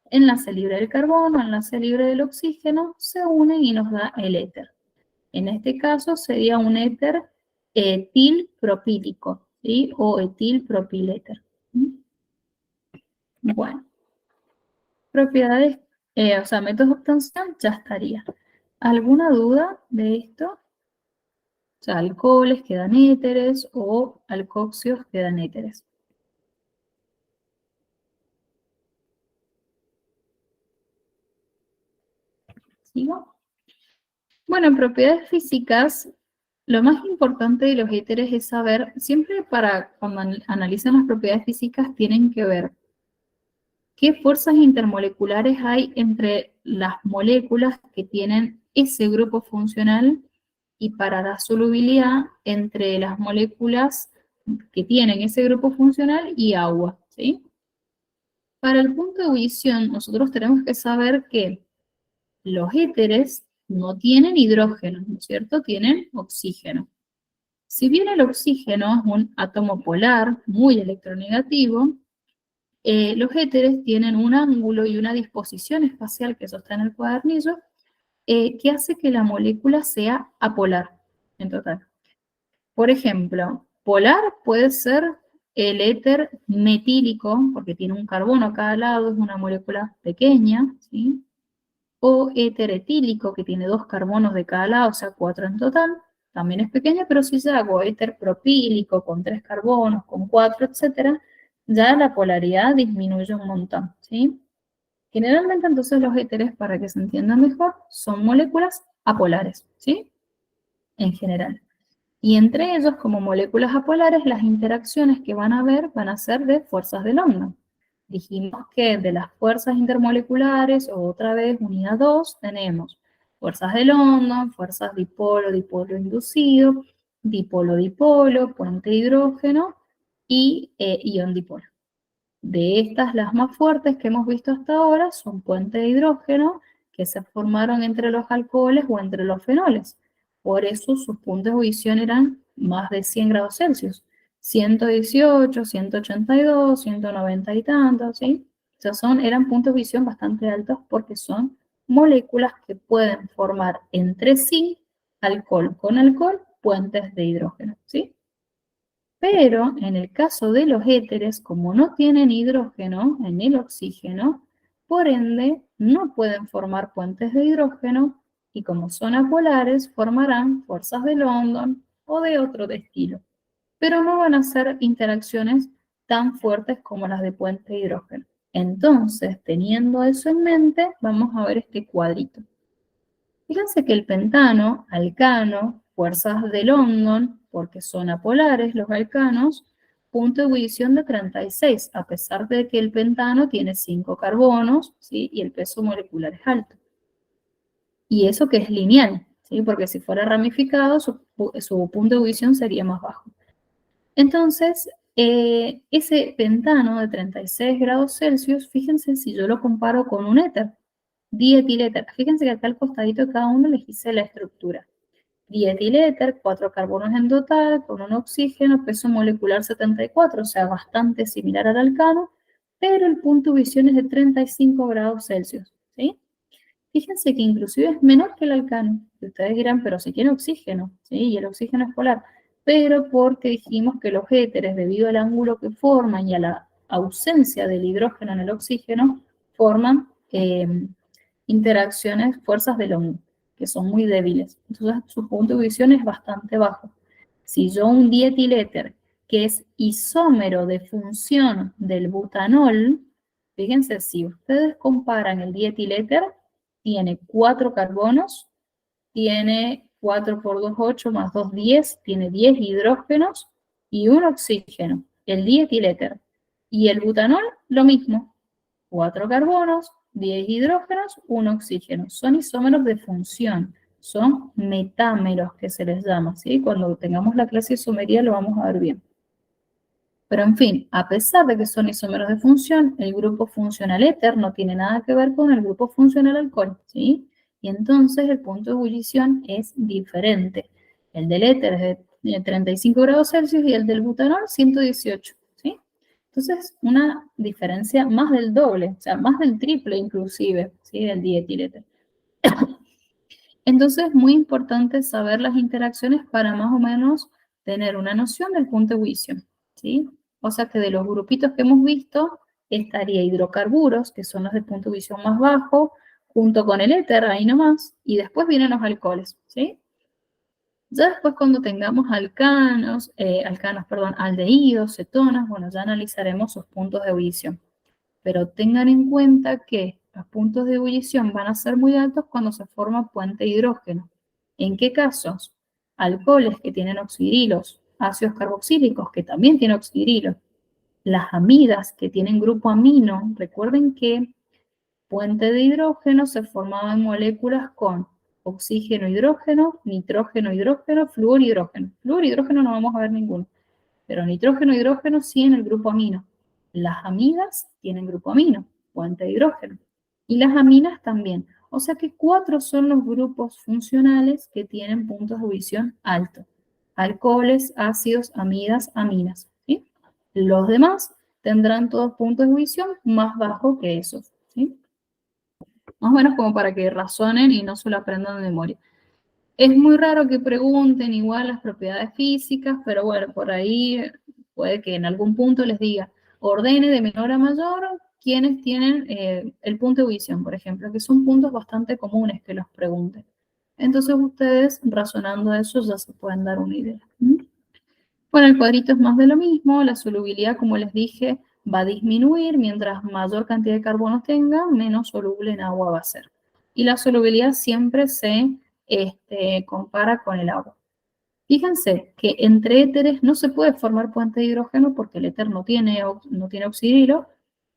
Enlace libre del carbono, enlace libre del oxígeno, se unen y nos da el éter. En este caso sería un éter etilpropílico, ¿sí? O etilpropiléter. Bueno, propiedades, o sea, métodos de obtención, ya estaría. ¿Alguna duda de esto? O sea, alcoholes quedan éteres o alcoxios quedan éteres. ¿Sigo? Bueno, en propiedades físicas, lo más importante de los éteres es saber, siempre para cuando analizan las propiedades físicas, tienen que ver qué fuerzas intermoleculares hay entre las moléculas que tienen ese grupo funcional y para la solubilidad entre las moléculas que tienen ese grupo funcional y agua, ¿sí? Para el punto de ebullición, nosotros tenemos que saber que los éteres no tienen hidrógeno, ¿no es cierto? Tienen oxígeno. Si bien el oxígeno es un átomo polar muy electronegativo, los éteres tienen un ángulo y una disposición espacial, que eso está en el cuadernillo, que hace que la molécula sea apolar en total. Por ejemplo, polar puede ser el éter metílico, porque tiene un carbono a cada lado, es una molécula pequeña, ¿sí? O éter etílico, que tiene 2 carbonos de cada lado, o sea, 4 en total, también es pequeña, pero si ya hago éter propílico con 3 carbonos, con 4, etcétera, ya la polaridad disminuye un montón, ¿sí? Generalmente entonces los éteres, para que se entienda mejor, son moléculas apolares, ¿sí? En general. Y entre ellos, como moléculas apolares, las interacciones que van a haber van a ser de fuerzas de London. Dijimos que de las fuerzas intermoleculares, o otra vez unidad 2, tenemos fuerzas de London, fuerzas dipolo inducido, dipolo-dipolo, puente de hidrógeno y ion dipolo. De estas, las más fuertes que hemos visto hasta ahora son puentes de hidrógeno que se formaron entre los alcoholes o entre los fenoles. Por eso sus puntos de ebullición eran más de 100 grados Celsius. 118, 182, 190 y tantos, ¿sí? O sea, eran puntos de ebullición bastante altos porque son moléculas que pueden formar entre sí, alcohol con alcohol, puentes de hidrógeno, ¿sí? Pero en el caso de los éteres, como no tienen hidrógeno en el oxígeno, por ende no pueden formar puentes de hidrógeno y como son apolares formarán fuerzas de London o de otro estilo. Pero no van a ser interacciones tan fuertes como las de puente de hidrógeno. Entonces, teniendo eso en mente, vamos a ver este cuadrito. Fíjense que el pentano, alcano, fuerzas de London, porque son apolares los alcanos, punto de ebullición de 36, a pesar de que el pentano tiene 5 carbonos, ¿sí? Y el peso molecular es alto. Y eso que es lineal, ¿sí? Porque si fuera ramificado, su punto de ebullición sería más bajo. Entonces, ese pentano de 36 grados Celsius, fíjense si yo lo comparo con un éter, dietiléter. Fíjense que acá al costadito de cada uno les hice la estructura. Dietiléter, 4 carbonos en total, con un oxígeno, peso molecular 74, o sea, bastante similar al alcano, pero el punto de ebullición es de 35 grados Celsius, ¿sí? Fíjense que inclusive es menor que el alcano. Y ustedes dirán, pero si tiene oxígeno, ¿sí? Y el oxígeno es polar. Pero porque dijimos que los éteres, debido al ángulo que forman y a la ausencia del hidrógeno en el oxígeno, forman interacciones, fuerzas de London, que son muy débiles. Entonces su punto de ebullición es bastante bajo. Si yo un dietiléter, que es isómero de función del butanol, fíjense, si ustedes comparan el dietiléter, tiene 4 carbonos, tiene 4 por 2, 8, más 2, 10, tiene 10 hidrógenos y un oxígeno, el dietiléter. Y el butanol, lo mismo, 4 carbonos, 10 hidrógenos, 1 oxígeno. Son isómeros de función, son metámeros que se les llama, ¿sí? Cuando tengamos la clase de isomería lo vamos a ver bien. Pero en fin, a pesar de que son isómeros de función, el grupo funcional éter no tiene nada que ver con el grupo funcional alcohol, ¿sí? Y entonces el punto de ebullición es diferente. El del éter es de 35 grados Celsius y el del butanol 118, ¿sí? Entonces, una diferencia más del doble, o sea, más del triple inclusive, ¿sí? Del dietiléter. Entonces, es muy importante saber las interacciones para más o menos tener una noción del punto de ebullición, ¿sí? O sea que de los grupitos que hemos visto, estaría hidrocarburos, que son los de punto de ebullición más bajo, junto con el éter, ahí nomás, y después vienen los alcoholes, ¿sí? Ya después cuando tengamos aldehídos, cetonas, bueno, ya analizaremos sus puntos de ebullición. Pero tengan en cuenta que los puntos de ebullición van a ser muy altos cuando se forma puente de hidrógeno. ¿En qué casos? Alcoholes que tienen oxidrilos, ácidos carboxílicos que también tienen oxidrilos, las amidas que tienen grupo amino. Recuerden que puente de hidrógeno se formaba en moléculas con oxígeno, hidrógeno, nitrógeno, hidrógeno, flúor, hidrógeno. Flúor, hidrógeno no vamos a ver ninguno, pero nitrógeno, hidrógeno sí en el grupo amino. Las amidas tienen grupo amino, puente de hidrógeno. Y las aminas también. O sea que 4 son los grupos funcionales que tienen puntos de ebullición altos. Alcoholes, ácidos, amidas, aminas. ¿Sí? Los demás tendrán todos puntos de ebullición más bajos que esos. ¿Sí? Más o menos como para que razonen y no se lo aprendan de memoria. Es muy raro que pregunten igual las propiedades físicas, pero bueno, por ahí puede que en algún punto les diga, ordene de menor a mayor quienes tienen el punto de ebullición, por ejemplo, que son puntos bastante comunes que los pregunten. Entonces ustedes, razonando eso, ya se pueden dar una idea. Bueno, el cuadrito es más de lo mismo, la solubilidad, como les dije, va a disminuir, mientras mayor cantidad de carbonos tenga, menos soluble en agua va a ser. Y la solubilidad siempre se compara con el agua. Fíjense que entre éteres no se puede formar puente de hidrógeno porque el éter no tiene oxidrilo,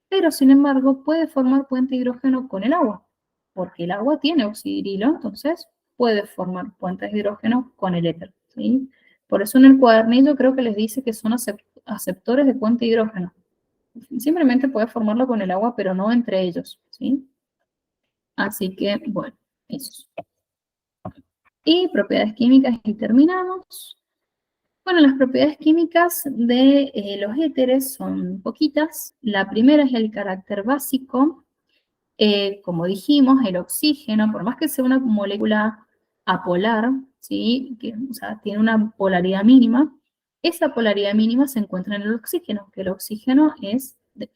pero sin embargo puede formar puente de hidrógeno con el agua, porque el agua tiene oxidrilo, entonces puede formar puentes de hidrógeno con el éter, ¿sí? Por eso en el cuadernillo creo que les dice que son aceptores de puente de hidrógeno. Simplemente puede formarlo con el agua, pero no entre ellos, ¿sí? Así que, bueno, eso. Y propiedades químicas y terminamos. Bueno, las propiedades químicas de los éteres son poquitas. La primera es el carácter básico. Como dijimos, el oxígeno, por más que sea una molécula apolar, ¿sí? O sea, tiene una polaridad mínima, esa polaridad mínima se encuentra en el oxígeno, que el oxígeno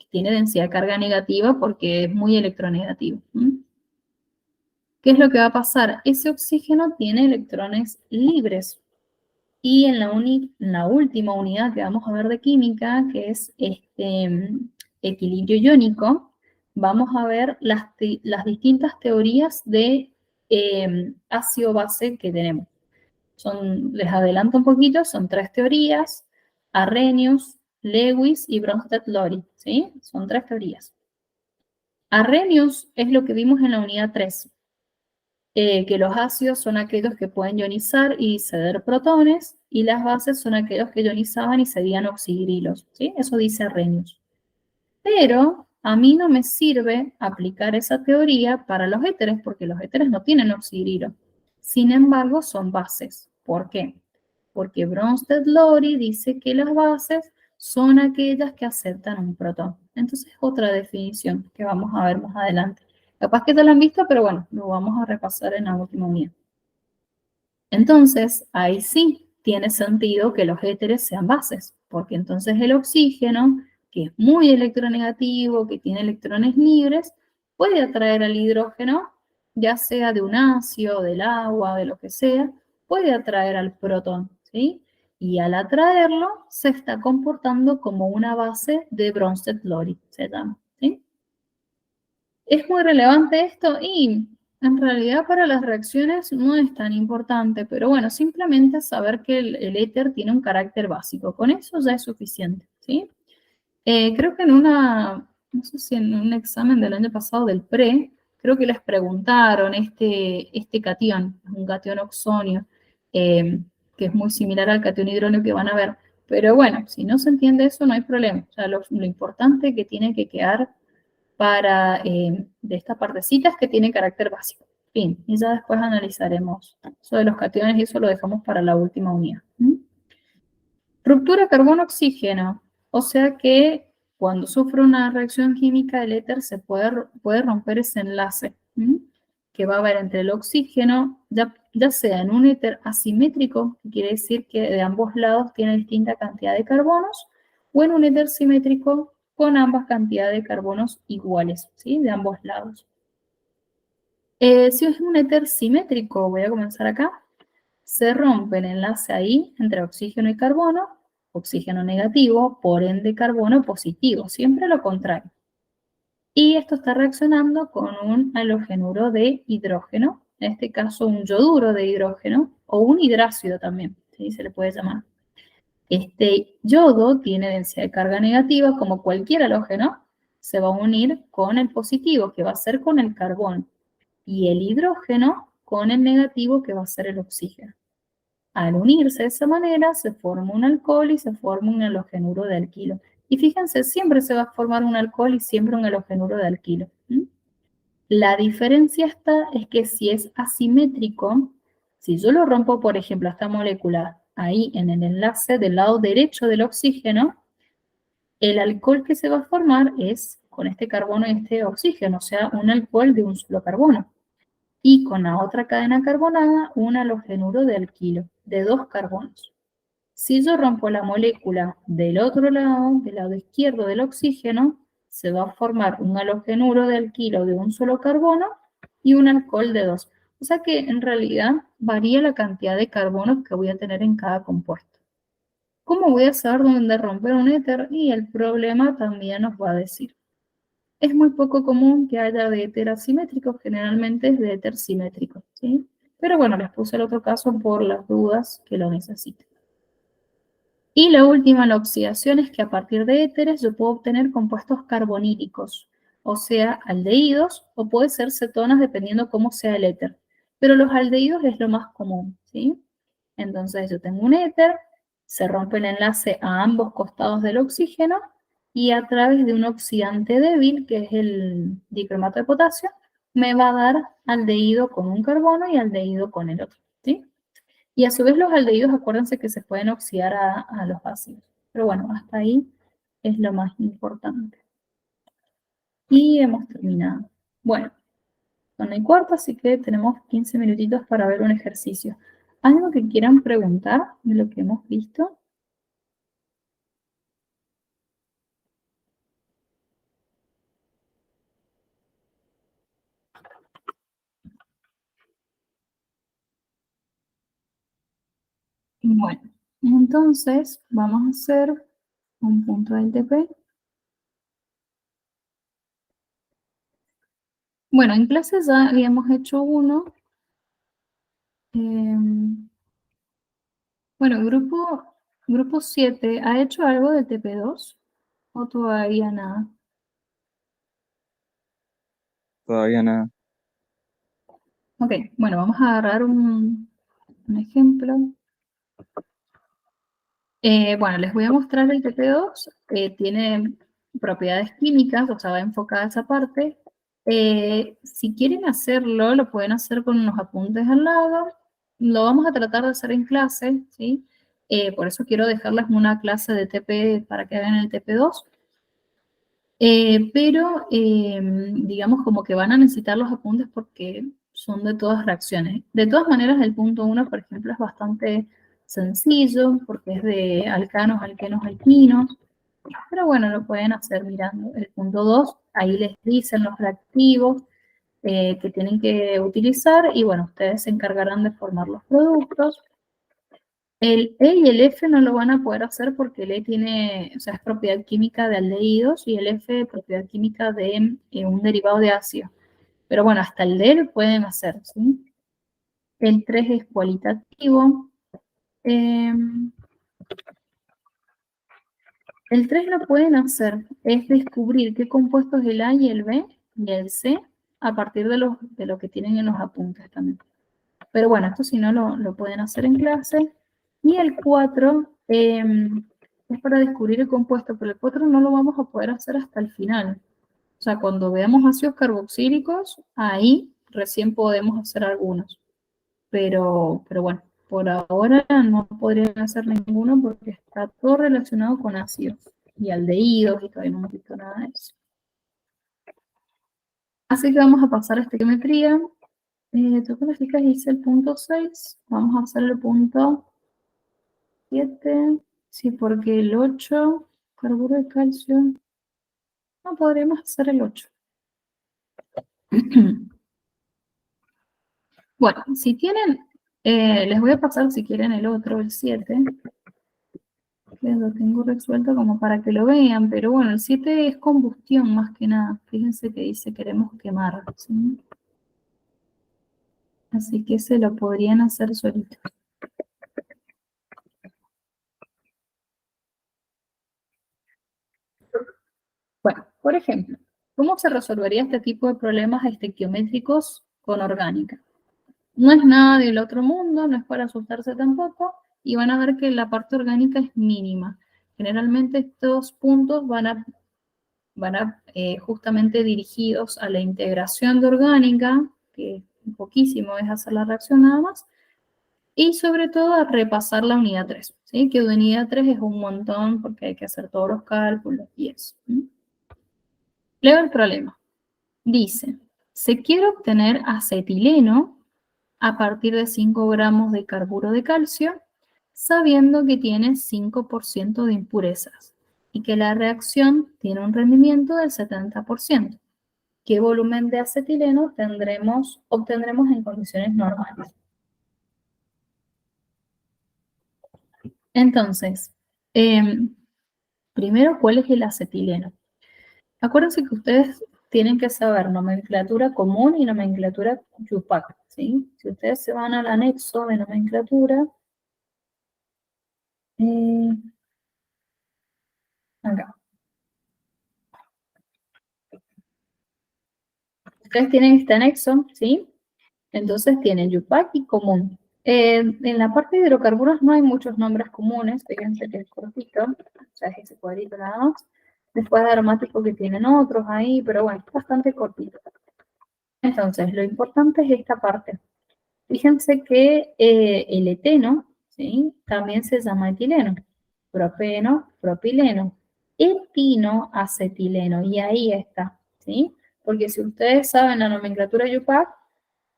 tiene densidad de carga negativa porque es muy electronegativo. ¿Qué es lo que va a pasar? Ese oxígeno tiene electrones libres. Y en la última unidad que vamos a ver de química, que es equilibrio iónico, vamos a ver las distintas teorías de ácido-base que tenemos. Les adelanto un poquito, son 3 teorías: Arrhenius, Lewis y Bronsted-Lowry, ¿sí? Son 3 teorías. Arrhenius es lo que vimos en la unidad 3, que los ácidos son aquellos que pueden ionizar y ceder protones, y las bases son aquellos que ionizaban y cedían oxidrilos, ¿sí? Eso dice Arrhenius. Pero a mí no me sirve aplicar esa teoría para los éteres, porque los éteres no tienen oxidrilo. Sin embargo, son bases. ¿Por qué? Porque Bronsted-Lowry dice que las bases son aquellas que aceptan un protón. Entonces, otra definición que vamos a ver más adelante. Capaz que te la han visto, pero bueno, lo vamos a repasar en la última unidad. Entonces, ahí sí tiene sentido que los éteres sean bases, porque entonces el oxígeno, que es muy electronegativo, que tiene electrones libres, puede atraer al hidrógeno, ya sea de un ácido, del agua, de lo que sea, puede atraer al protón, ¿sí? Y al atraerlo, se está comportando como una base de Bronsted-Lowry, se llama, ¿sí? ¿Es muy relevante esto? Y en realidad para las reacciones no es tan importante, pero bueno, simplemente saber que el éter tiene un carácter básico. Con eso ya es suficiente, ¿sí? Creo que no sé si en un examen del año pasado del PRE, creo que les preguntaron este catión, un catión oxonio, que es muy similar al catión hidróneo que van a ver. Pero bueno, si no se entiende eso, no hay problema. O sea, lo importante que tiene que quedar de esta partecita es que tiene carácter básico. Fin, y ya después analizaremos eso de los cationes y eso lo dejamos para la última unidad. Ruptura carbono-oxígeno, o sea que cuando sufre una reacción química el éter se puede romper ese enlace que va a haber entre el oxígeno, ya sea en un éter asimétrico, que quiere decir que de ambos lados tiene distinta cantidad de carbonos, o en un éter simétrico con ambas cantidades de carbonos iguales, ¿sí? De ambos lados. Si es un éter simétrico, voy a comenzar acá, se rompe el enlace ahí entre oxígeno y carbono, oxígeno negativo, por ende carbono positivo, siempre lo contrario. Y esto está reaccionando con un halogenuro de hidrógeno, en este caso un yoduro de hidrógeno, o un hidrácido también, ¿sí? Se le puede llamar. Este yodo tiene densidad de carga negativa, como cualquier halógeno, se va a unir con el positivo, que va a ser con el carbón, y el hidrógeno con el negativo, que va a ser el oxígeno. Al unirse de esa manera, se forma un alcohol y se forma un halogenuro de alquilo. Y fíjense, siempre se va a formar un alcohol y siempre un halogenuro de alquilo. La diferencia es que si es asimétrico, si yo lo rompo, por ejemplo, esta molécula ahí en el enlace del lado derecho del oxígeno, el alcohol que se va a formar es con este carbono y este oxígeno, o sea, un alcohol de un solo carbono. Y con la otra cadena carbonada, un halogenuro de alquilo, de 2 carbonos. Si yo rompo la molécula del otro lado, del lado izquierdo del oxígeno, se va a formar un halogenuro de alquilo de un solo carbono y un alcohol de 2. O sea que en realidad varía la cantidad de carbonos que voy a tener en cada compuesto. ¿Cómo voy a saber dónde romper un éter? Y el problema también nos va a decir. Es muy poco común que haya de éter asimétricos, generalmente es de éter simétrico, ¿sí? Pero bueno, les puse el otro caso por las dudas que lo necesiten. Y la última, la oxidación, es que a partir de éteres yo puedo obtener compuestos carbonílicos, o sea, aldehídos, o puede ser cetonas dependiendo cómo sea el éter. Pero los aldehídos es lo más común, ¿sí? Entonces yo tengo un éter, se rompe el enlace a ambos costados del oxígeno, y a través de un oxidante débil, que es el dicromato de potasio, me va a dar aldehído con un carbono y aldehído con el otro, ¿sí? Y a su vez los aldehídos, acuérdense que se pueden oxidar a los ácidos. Pero bueno, hasta ahí es lo más importante. Y hemos terminado. Bueno, son el cuarto, así que tenemos 15 minutitos para ver un ejercicio. ¿Algo que quieran preguntar de lo que hemos visto? Bueno, entonces vamos a hacer un punto del TP. Bueno, en clase ya habíamos hecho uno. Bueno, grupo 7, ¿ha hecho algo de TP2? ¿O todavía nada? Todavía nada. Ok, bueno, vamos a agarrar un ejemplo. Bueno, les voy a mostrar el TP2. Tiene propiedades químicas, o sea, va enfocada a esa parte. Si quieren hacerlo, lo pueden hacer con unos apuntes al lado. Lo vamos a tratar de hacer en clase, ¿sí? Por eso quiero dejarles una clase de TP para que hagan el TP2. Pero digamos como que van a necesitar los apuntes porque son de todas reacciones. De todas maneras, el punto 1, por ejemplo, es bastante sencillo porque es de alcanos, alquenos, alquinos. Pero bueno, lo pueden hacer mirando. El punto 2, ahí les dicen los reactivos que tienen que utilizar y bueno, ustedes se encargarán de formar los productos. El E y el F no lo van a poder hacer porque el E tiene, o sea, es propiedad química de aldehídos y el F propiedad química de un derivado de ácido. Pero bueno, hasta el D lo pueden hacer, ¿sí? El 3 es cualitativo. El 3 lo pueden hacer, es descubrir qué compuestos el A y el B y el C a partir de lo que tienen en los apuntes también. Pero bueno, esto si no lo pueden hacer en clase. Y el 4 es para descubrir el compuesto, pero el 4 no lo vamos a poder hacer hasta el final. O sea, cuando veamos ácidos carboxílicos, ahí recién podemos hacer algunos. Pero bueno, por ahora no podrían hacer ninguno porque está todo relacionado con ácidos y aldehídos y todavía no hemos visto nada de eso. Así que vamos a pasar a estequiometría. ¿Tú con las chicas hice el punto 6? Vamos a hacer el punto 7. Sí, porque el 8, carburo de calcio, no podremos hacer el 8. Bueno, si tienen, les voy a pasar si quieren el otro, el 7, que lo tengo resuelto como para que lo vean, pero bueno, el 7 es combustión más que nada. Fíjense que dice queremos quemar, ¿sí? Así que se lo podrían hacer solitos. Bueno, por ejemplo, ¿cómo se resolvería este tipo de problemas estequiométricos con orgánica? No es nada del otro mundo, no es para asustarse tampoco, y van a ver que la parte orgánica es mínima. Generalmente estos puntos van a justamente dirigidos a la integración de orgánica, que poquísimo es hacer la reacción nada más, y sobre todo a repasar la unidad 3, ¿sí? Que de unidad 3 es un montón porque hay que hacer todos los cálculos y eso. Leo el problema. Dice, se quiere obtener acetileno a partir de 5 gramos de carburo de calcio, sabiendo que tiene 5% de impurezas y que la reacción tiene un rendimiento del 70%. ¿Qué volumen de acetileno obtendremos en condiciones normales? Entonces, primero, ¿cuál es el acetileno? Acuérdense que ustedes tienen que saber nomenclatura común y nomenclatura Yupac, ¿sí? Si ustedes se van al anexo de nomenclatura, acá. Ustedes tienen este anexo, ¿sí? Entonces tienen Yupac y común. En la parte de hidrocarburos no hay muchos nombres comunes, fíjense que es cortito, o sea, es ese cuadrito nada más. Después de aromático que tienen otros ahí, pero bueno, es bastante cortito. Entonces, lo importante es esta parte. Fíjense que el eteno, ¿sí? También se llama etileno. Propeno, propileno. Etino, acetileno. Y ahí está, ¿sí? Porque si ustedes saben la nomenclatura Yupac,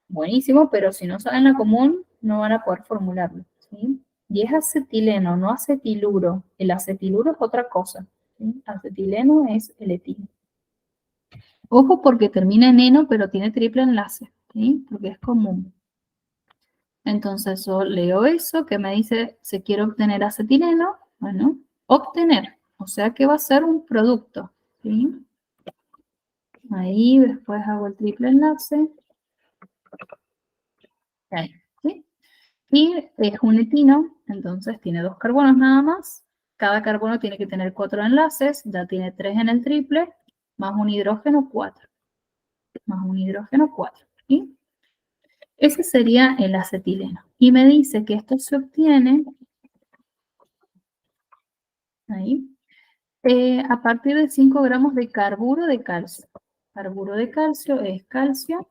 buenísimo, pero si no saben la común, no van a poder formularlo, ¿sí? Y es acetileno, no acetiluro. El acetiluro es otra cosa, ¿sí? Acetileno es el etino. Ojo porque termina en eno, pero tiene triple enlace, ¿sí? Porque es común. Entonces yo leo eso que me dice, se quiere obtener acetileno, bueno, obtener, o sea que va a ser un producto, ¿sí? Ahí después hago el triple enlace. Ahí, ¿sí? Y es un etino, entonces tiene 2 carbonos nada más. Cada carbono tiene que tener 4 enlaces, ya tiene 3 en el triple, más un hidrógeno 4. Más un hidrógeno 4. ¿Sí? Ese sería el acetileno. Y me dice que esto se obtiene ahí, a partir de 5 gramos de carburo de calcio. Carburo de calcio es calcio,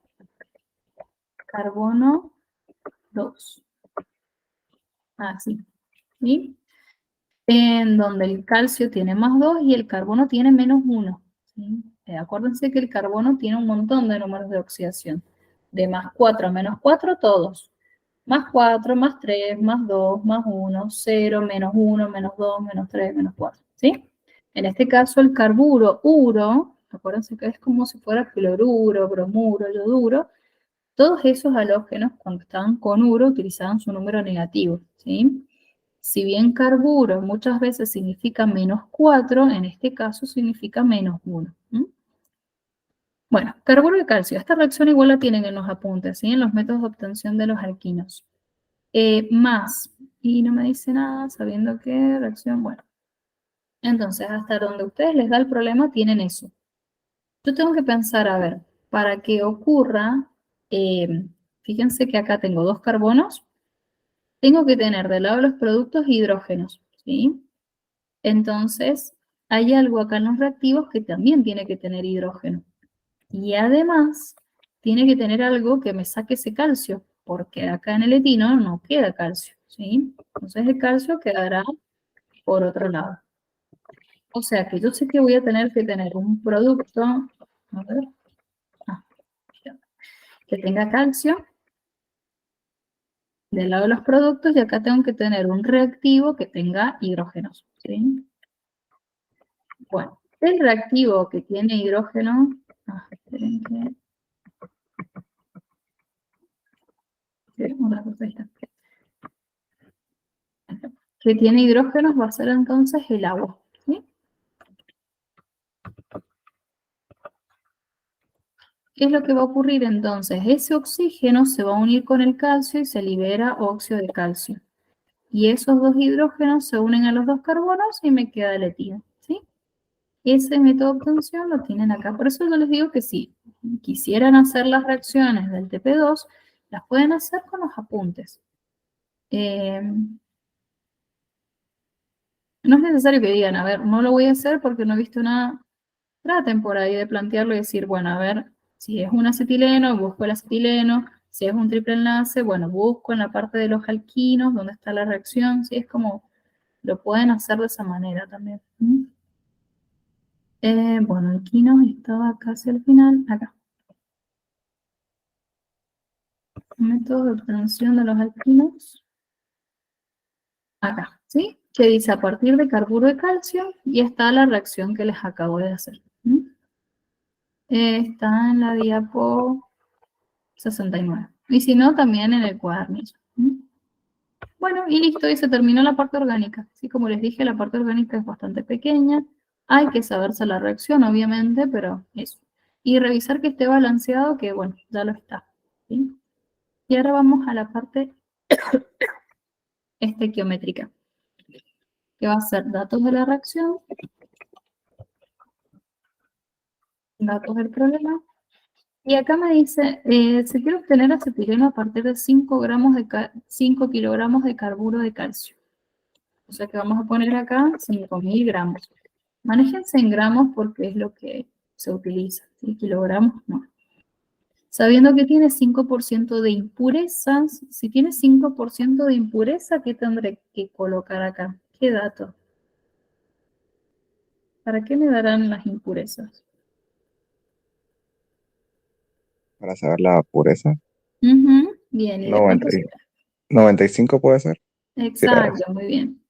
carbono 2. Así. ¿Sí? En donde el calcio tiene más 2 y el carbono tiene menos 1. ¿Sí? Acuérdense que el carbono tiene un montón de números de oxidación. De más 4 a menos 4, todos. Más 4, más 3, más 2, más 1, 0, menos 1, menos 2, menos 3, menos 4. ¿Sí? En este caso el carburo, uro, acuérdense que es como si fuera cloruro, bromuro, yoduro. Todos esos halógenos, cuando estaban con uro, utilizaban su número negativo. ¿Sí? Si bien carburo muchas veces significa menos 4, en este caso significa menos 1. Bueno, carburo de calcio. Esta reacción igual la tienen en los apuntes, ¿sí? En los métodos de obtención de los alquinos. Más, y no me dice nada, sabiendo qué reacción, bueno. Entonces, hasta donde a ustedes les da el problema, tienen eso. Yo tengo que pensar, a ver, para que ocurra, fíjense que acá tengo 2 carbonos, tengo que tener del lado de los productos hidrógenos, ¿sí? Entonces, hay algo acá en los reactivos que también tiene que tener hidrógeno. Y además, tiene que tener algo que me saque ese calcio, porque acá en el etino no queda calcio, ¿sí? Entonces el calcio quedará por otro lado. O sea que yo sé que voy a tener que tener un producto, a ver, que tenga calcio del lado de los productos y acá tengo que tener un reactivo que tenga hidrógenos, ¿sí? Bueno, el reactivo que tiene hidrógeno, esperen que tiene hidrógenos va a ser entonces el agua, ¿sí? ¿Qué es lo que va a ocurrir entonces? Ese oxígeno se va a unir con el calcio y se libera óxido de calcio. Y esos 2 hidrógenos se unen a los 2 carbonos y me queda el etilo, ¿sí? Ese método de obtención lo tienen acá. Por eso yo les digo que si quisieran hacer las reacciones del TP2, las pueden hacer con los apuntes. No es necesario que digan, a ver, no lo voy a hacer porque no he visto nada. Traten por ahí de plantearlo y decir, bueno, a ver, si es un acetileno, busco el acetileno. Si es un triple enlace, bueno, busco en la parte de los alquinos donde está la reacción. Sí, es como, lo pueden hacer de esa manera también. Bueno, alquinos estaba casi al final, acá. Método de obtención de los alquinos. Acá, ¿sí? Que dice a partir de carburo de calcio y está la reacción que les acabo de hacer. Está en la diapo 69. Y si no, también en el cuadernillo. Bueno, y listo, y se terminó la parte orgánica. Sí, como les dije, la parte orgánica es bastante pequeña. Hay que saberse la reacción, obviamente, pero eso. Y revisar que esté balanceado, que bueno, ya lo está. ¿Sí? Y ahora vamos a la parte estequiométrica, que va a ser datos de la reacción, datos del problema. Y acá me dice, se quiere obtener acetileno a partir de 5 kilogramos de carburo de calcio. O sea que vamos a poner acá 5.000 gramos. Manéjense en gramos porque es lo que se utiliza. ¿Sí? Kilogramos no. Sabiendo que tiene 5% de impurezas, si tiene 5% de impureza, ¿qué tendré que colocar acá? ¿Qué dato? ¿Para qué me darán las impurezas? Para saber la pureza. Bien, ¿y de 90 cuánto será? 95 puede ser. Tirar. Exacto, muy bien.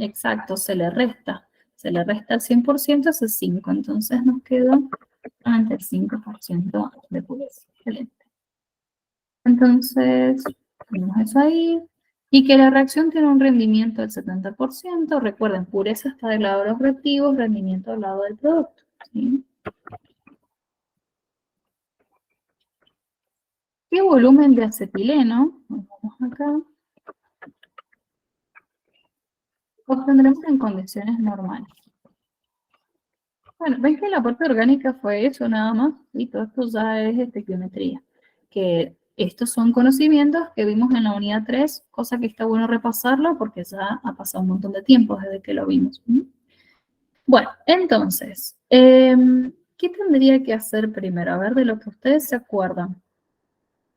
Exacto, se le resta. Se le resta el 100%, ese 5. Entonces nos quedó ante el 5% de pureza. Excelente. Entonces, ponemos eso ahí. Y que la reacción tiene un rendimiento del 70%. Recuerden, pureza está del lado de los reactivos, rendimiento del lado del producto. ¿Sí? ¿Qué volumen de acetileno? Vamos acá. Obtendremos en condiciones normales. Bueno, ven que la parte orgánica fue eso nada más, y todo esto ya es estequiometría. Que estos son conocimientos que vimos en la unidad 3, cosa que está bueno repasarlo porque ya ha pasado un montón de tiempo desde que lo vimos. Bueno, entonces, ¿qué tendría que hacer primero? A ver, de lo que ustedes se acuerdan.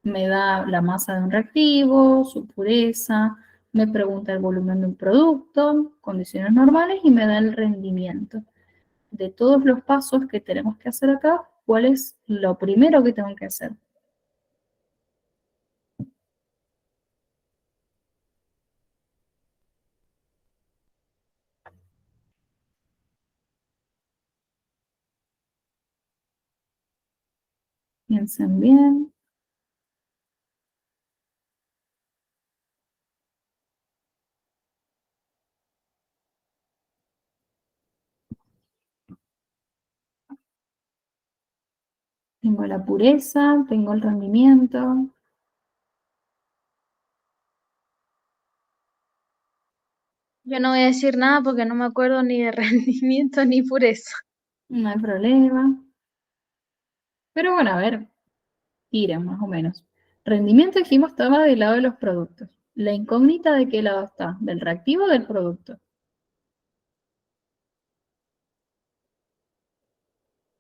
Me da la masa de un reactivo, su pureza, me pregunta el volumen de un producto, condiciones normales y me da el rendimiento. De todos los pasos que tenemos que hacer acá, ¿cuál es lo primero que tengo que hacer? Piensen bien. Tengo la pureza, tengo el rendimiento. Yo no voy a decir nada porque no me acuerdo ni de rendimiento ni pureza. No hay problema. Pero bueno, a ver, tiren más o menos. Rendimiento, dijimos, estaba del lado de los productos. ¿La incógnita de qué lado está? ¿Del reactivo o del producto?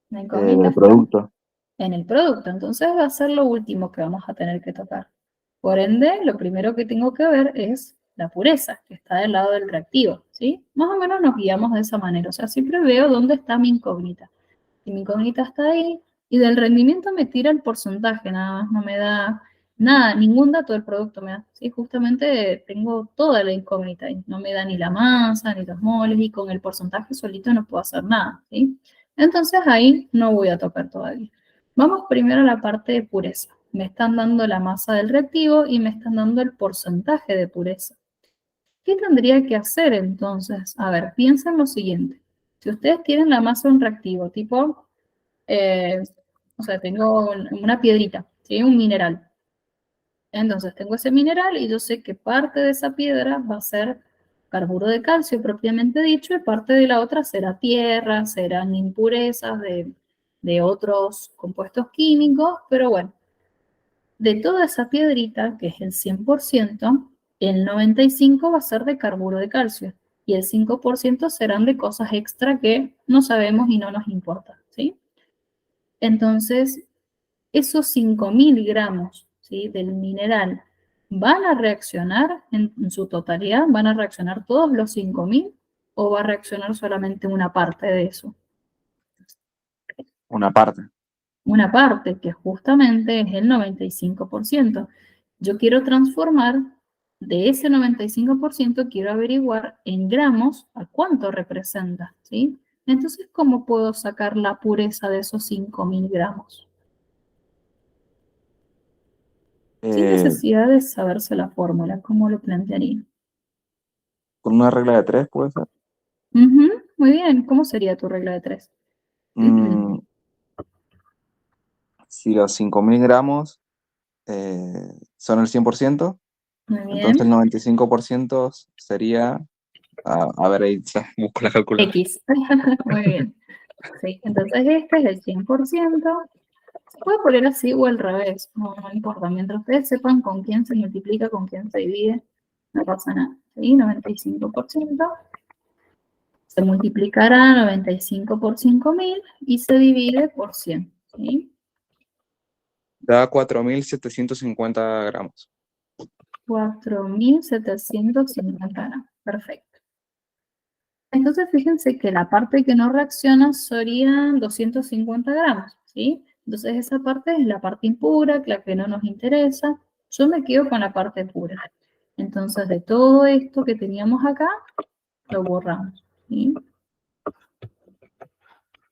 La incógnita Del está producto. en el producto. Entonces va a ser lo último que vamos a tener que tocar. Por ende, lo primero que tengo que ver es la pureza, que está del lado del reactivo, ¿sí? Más o menos nos guiamos de esa manera. O sea, siempre veo dónde está mi incógnita. Y mi incógnita está ahí, y del rendimiento me tira el porcentaje, nada más, no me da nada, ningún dato del producto me da. ¿Sí? Justamente tengo toda la incógnita ahí, no me da ni la masa, ni los moles, y con el porcentaje solito no puedo hacer nada, ¿sí? Entonces ahí no voy a tocar todavía. Vamos primero a la parte de pureza. Me están dando la masa del reactivo y me están dando el porcentaje de pureza. ¿Qué tendría que hacer entonces? A ver, piensen lo siguiente. Si ustedes tienen la masa de un reactivo, tipo eh, o sea, tengo una piedrita, ¿sí? Un mineral. Entonces tengo ese mineral y yo sé que parte de esa piedra va a ser carburo de calcio propiamente dicho y parte de la otra será tierra, serán impurezas de otros compuestos químicos, pero bueno, de toda esa piedrita, que es el 100%, el 95% va a ser de carburo de calcio y el 5% serán de cosas extra que no sabemos y no nos importa, ¿sí? Entonces, esos 5.000 gramos, ¿sí? Del mineral van a reaccionar en su totalidad, van a reaccionar todos los 5.000 o va a reaccionar solamente una parte de eso. Una parte. Una parte que justamente es el 95%. Yo quiero transformar de ese 95%, quiero averiguar en gramos a cuánto representa, ¿sí? Entonces, ¿cómo puedo sacar la pureza de esos 5.000 gramos? Sin Eh, necesidad de saberse la fórmula, ¿cómo lo plantearía? con una regla de 3 puede ser. Muy bien, ¿cómo sería tu regla de 3? Mm, si los 5.000 gramos son el 100%, Muy entonces el bien. 95% sería, a ver, ahí busco la calculadora. X. Muy bien. Sí, entonces este es el 100%. Se puede poner así o al revés, no importa. Mientras ustedes sepan con quién se multiplica, con quién se divide, no pasa nada. ¿Sí? 95%. Se multiplicará 95 por 5.000 y se divide por 100. ¿Sí? Da 4.750 gramos. 4.750 gramos. Perfecto. Entonces, fíjense que la parte que no reacciona serían 250 gramos, ¿sí? Entonces, esa parte es la parte impura, la que no nos interesa. Yo me quedo con la parte pura. Entonces, de todo esto que teníamos acá, lo borramos, ¿sí?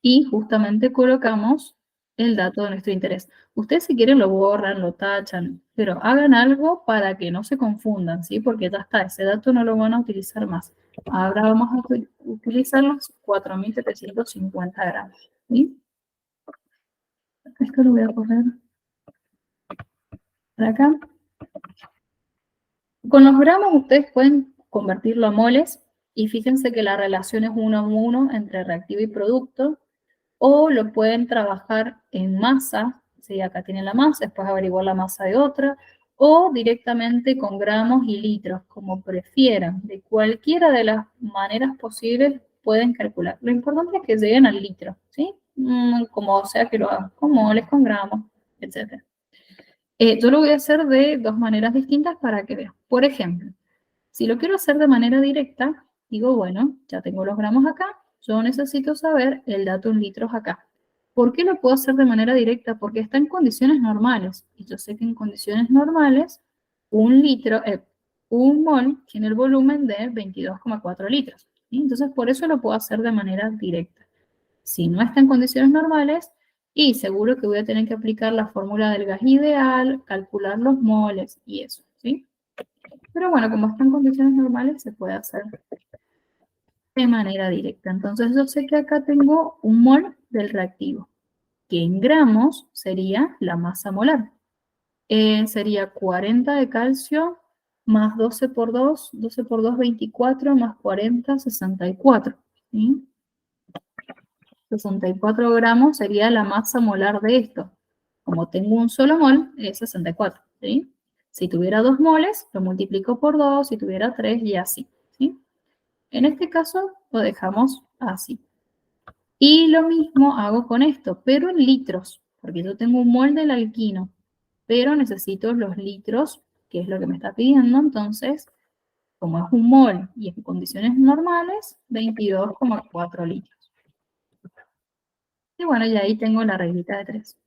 Y justamente colocamos el dato de nuestro interés. Ustedes si quieren lo borran, lo tachan, pero hagan algo para que no se confundan, ¿sí? Porque ya está, ese dato no lo van a utilizar más. Ahora vamos a utilizar los 4.750 gramos, ¿sí? Esto lo voy a poner por acá. Con los gramos ustedes pueden convertirlo a moles y fíjense que la relación es 1 a 1 entre reactivo y producto, o lo pueden trabajar en masa, ¿sí? Acá tienen la masa, después averiguar la masa de otra, o directamente con gramos y litros, como prefieran. De cualquiera de las maneras posibles pueden calcular. Lo importante es que lleguen al litro, ¿sí? Como sea que lo hagan, con moles, con gramos, etc. Yo lo voy a hacer de dos maneras distintas para que vean. Por ejemplo, si lo quiero hacer de manera directa, digo, bueno, ya tengo los gramos acá, yo necesito saber el dato en litros acá. ¿Por qué lo puedo hacer de manera directa? Porque está en condiciones normales. Y yo sé que en condiciones normales, un mol tiene el volumen de 22,4 litros. ¿Sí? Entonces, por eso lo puedo hacer de manera directa. Si no está en condiciones normales, y seguro que voy a tener que aplicar la fórmula del gas ideal, calcular los moles y eso, ¿sí? Pero bueno, como está en condiciones normales, se puede hacer de manera directa. Entonces yo sé que acá tengo un mol del reactivo, que en gramos sería la masa molar. Sería 40 de calcio más 12 por 2, 12 por 2, 24, más 40, 64. ¿Sí? 64 gramos sería la masa molar de esto. Como tengo un solo mol, es 64. ¿Sí? Si tuviera 2 moles, lo multiplico por 2, si tuviera 3 y así. ¿Sí? En este caso lo dejamos así. Y lo mismo hago con esto, pero en litros, porque yo tengo un mol del alquino, pero necesito los litros, que es lo que me está pidiendo. Entonces, como es un mol y en condiciones normales, 22,4 litros. Y bueno, ya ahí tengo la reglita de 3.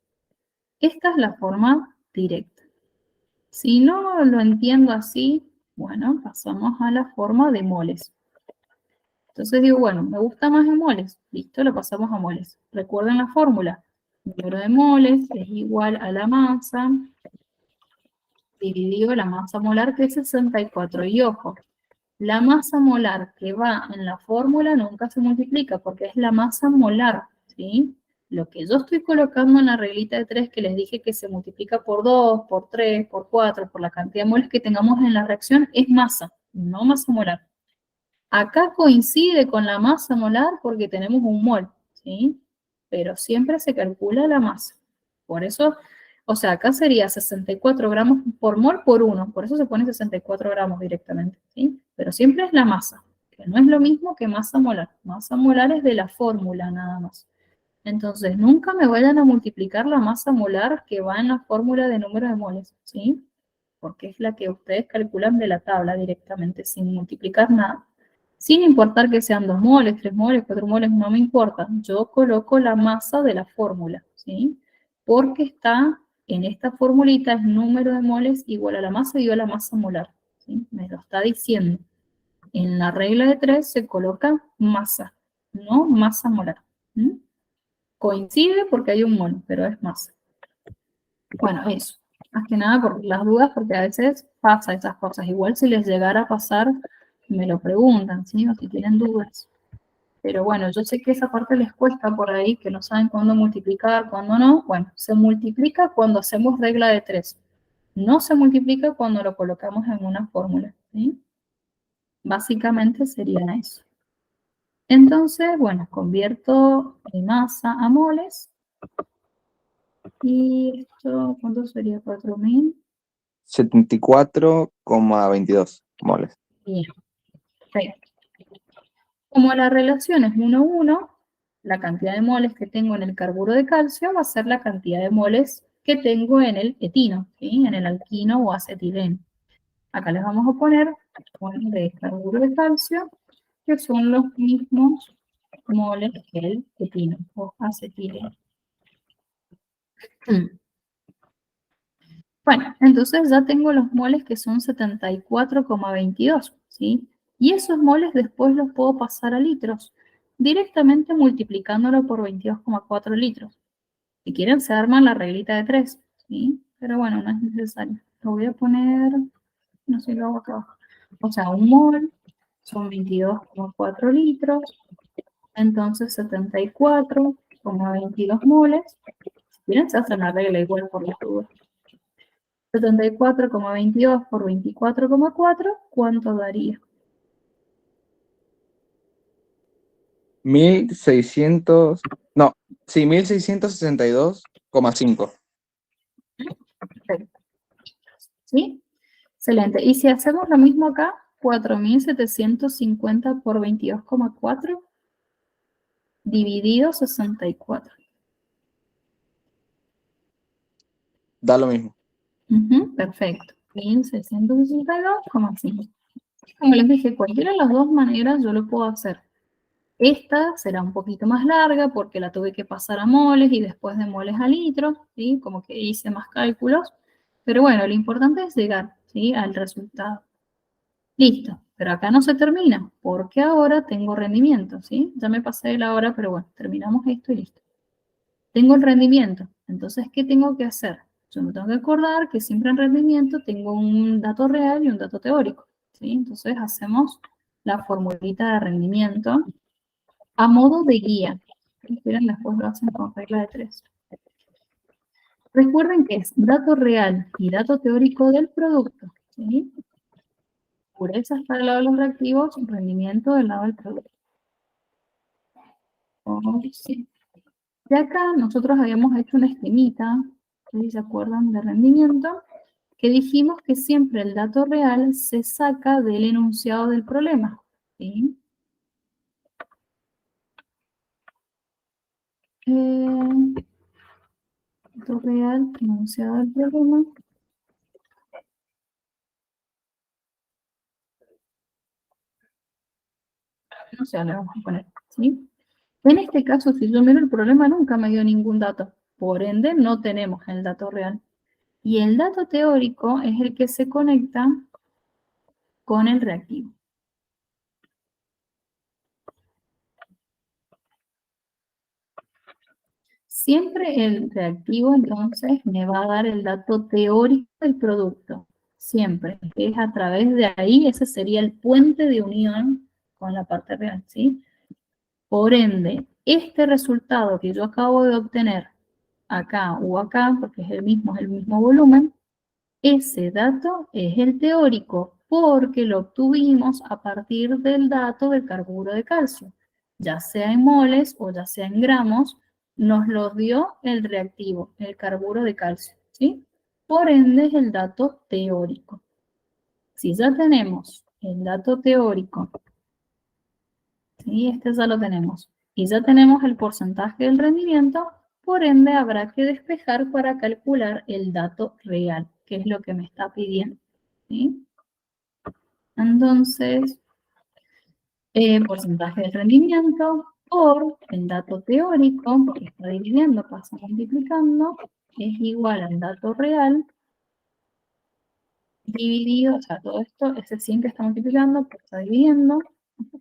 Esta es la forma directa. Si no lo entiendo así, bueno, pasamos a la forma de moles. Entonces digo, bueno, me gusta más en moles. Listo, lo pasamos a moles. Recuerden la fórmula. El número de moles es igual a la masa dividido la masa molar, que es 64. Y ojo, la masa molar que va en la fórmula nunca se multiplica porque es la masa molar, ¿sí? Lo que yo estoy colocando en la reglita de 3 que les dije que se multiplica por 2, por 3, por 4, por la cantidad de moles que tengamos en la reacción, es masa, no masa molar. Acá coincide con la masa molar porque tenemos un mol, ¿sí? Pero siempre se calcula la masa. Por eso, o sea, acá sería 64 gramos por mol por 1. Por eso se pone 64 gramos directamente, ¿sí? Pero siempre es la masa, que no es lo mismo que masa molar. Masa molar es de la fórmula nada más. Entonces, nunca me vayan a multiplicar la masa molar que va en la fórmula de número de moles, ¿sí? Porque es la que ustedes calculan de la tabla directamente, sin multiplicar nada. Sin importar que sean 2 moles, 3 moles, 4 moles, no me importa. Yo coloco la masa de la fórmula, ¿sí? Porque está en esta formulita, el número de moles igual a la masa igual a la masa molar, ¿sí? Me lo está diciendo. En la regla de 3 se coloca masa, no masa molar. ¿Sí? Coincide porque hay un mol, pero es masa. Bueno, eso. Más que nada por las dudas, porque a veces pasa esas cosas. Igual si les llegara a pasar, me lo preguntan, ¿sí? O si tienen dudas. Pero bueno, yo sé que esa parte les cuesta por ahí, que no saben cuándo multiplicar, cuándo no. Bueno, se multiplica cuando hacemos regla de 3. No se multiplica cuando lo colocamos en una fórmula, ¿sí? Básicamente sería eso. Entonces, bueno, convierto mi masa a moles. Y esto, ¿cuánto sería? 4.000. 74,22 moles. Bien. Perfecto. Como la relación es 1 a 1, la cantidad de moles que tengo en el carburo de calcio va a ser la cantidad de moles que tengo en el etino, ¿sí? En el alquino o acetileno. Acá les vamos a poner moles de carburo de calcio, que son los mismos moles que el etino o acetileno. Bueno, entonces ya tengo los moles que son 74,22, ¿sí? Y esos moles después los puedo pasar a litros, directamente multiplicándolo por 22,4 litros. Si quieren se arman la reglita de 3, ¿sí? Pero bueno, no es necesario. Lo voy a poner, no sé, lo hago acá abajo. O sea, un mol son 22,4 litros, entonces 74,22 moles. Si quieren se hacen la regla igual por las dudas. 74,22 por 24,4, ¿cuánto daría? 1600, no, sí, 1662,5. Perfecto. ¿Sí? Excelente. Y si hacemos lo mismo acá, 4750 por 22,4 dividido 64. Da lo mismo. Perfecto. 1662,5. Como les dije, cualquiera de las dos maneras yo lo puedo hacer. Esta será un poquito más larga porque la tuve que pasar a moles y después de moles a litros, ¿sí? Como que hice más cálculos. Pero bueno, lo importante es llegar, ¿sí? Al resultado. Listo, pero acá no se termina, porque ahora tengo rendimiento, ¿sí? Ya me pasé de la hora, pero bueno, terminamos esto y listo. Tengo el rendimiento, entonces, ¿qué tengo que hacer? Yo me tengo que acordar que siempre en rendimiento tengo un dato real y un dato teórico, ¿sí? Entonces hacemos la formulita de rendimiento a modo de guía. Si quieren, después lo hacen con regla de 3. Recuerden que es dato real y dato teórico del producto, ¿sí? Purezas para el lado de los reactivos, rendimiento del lado del producto. Sí. De acá nosotros habíamos hecho una esquemita, si se acuerdan, de rendimiento, que dijimos que siempre el dato real se saca del enunciado del problema. ¿Sí? Dato real, enunciado del problema. No sé, le vamos a poner, ¿sí? En este caso, si yo miro el problema, nunca me dio ningún dato. Por ende, no tenemos el dato real. Y el dato teórico es el que se conecta con el reactivo. Siempre el reactivo, entonces, me va a dar el dato teórico del producto. Siempre. Es a través de ahí, ese sería el puente de unión con la parte real, ¿sí? Por ende, este resultado que yo acabo de obtener acá o acá, porque es el mismo volumen, ese dato es el teórico, porque lo obtuvimos a partir del dato del carburo de calcio. Ya sea en moles o ya sea en gramos, nos los dio el reactivo, el carburo de calcio, ¿sí? Por ende es el dato teórico. Si ya tenemos el dato teórico, ¿sí? Este ya lo tenemos, y ya tenemos el porcentaje del rendimiento, por ende habrá que despejar para calcular el dato real, que es lo que me está pidiendo, ¿sí? Entonces, porcentaje de rendimiento por el dato teórico, que está dividiendo, pasa multiplicando, es igual al dato real, dividido, o sea, todo esto, ese 100 que está multiplicando, que está dividiendo,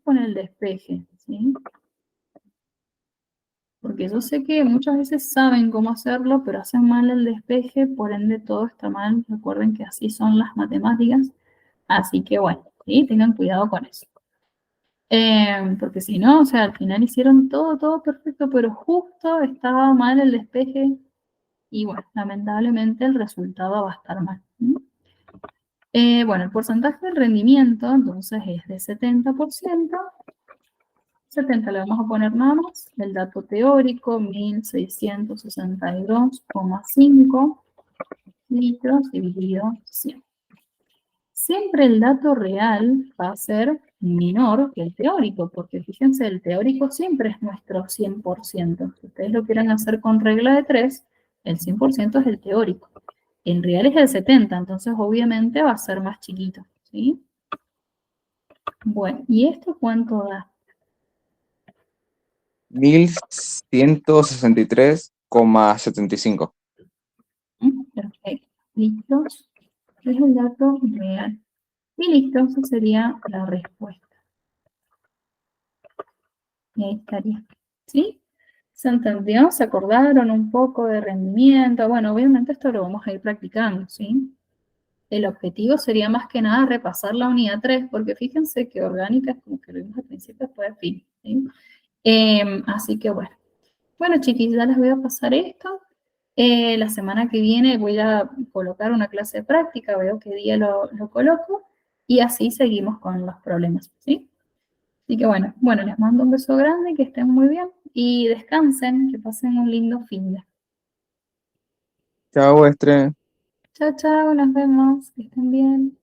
con el despeje, ¿sí? Porque yo sé que muchas veces saben cómo hacerlo, pero hacen mal el despeje, por ende todo está mal. Recuerden que así son las matemáticas. Así que bueno, ¿sí? Tengan cuidado con eso. Porque si no, o sea, al final hicieron todo perfecto, pero justo estaba mal el despeje y bueno, lamentablemente el resultado va a estar mal. Bueno, el porcentaje del rendimiento entonces es de 70%. 70 le vamos a poner nada más, el dato teórico, 1662,5 litros dividido 100. Siempre el dato real va a ser menor que el teórico, porque fíjense, el teórico siempre es nuestro 100%. Si ustedes lo quieren hacer con regla de 3, el 100% es el teórico. El real es el 70, entonces obviamente va a ser más chiquito, ¿sí? Bueno, ¿y esto cuánto da? 1163,75. Perfecto. Listos. Es el dato real. Y listo, esa sería la respuesta. Y ahí estaría. ¿Sí? ¿Se entendió? ¿Se acordaron un poco de rendimiento? Bueno, obviamente esto lo vamos a ir practicando, ¿sí? El objetivo sería más que nada repasar la unidad 3, porque fíjense que orgánica es como que lo vimos al principio, después al fin, ¿sí? Así que bueno. Bueno, chiquis, ya les voy a pasar esto. La semana que viene voy a colocar una clase de práctica, veo qué día lo coloco y así seguimos con los problemas, ¿sí? Así que bueno, les mando un beso grande, que estén muy bien y descansen, que pasen un lindo fin de. Chao, Estre. Chao, chao, nos vemos, que estén bien.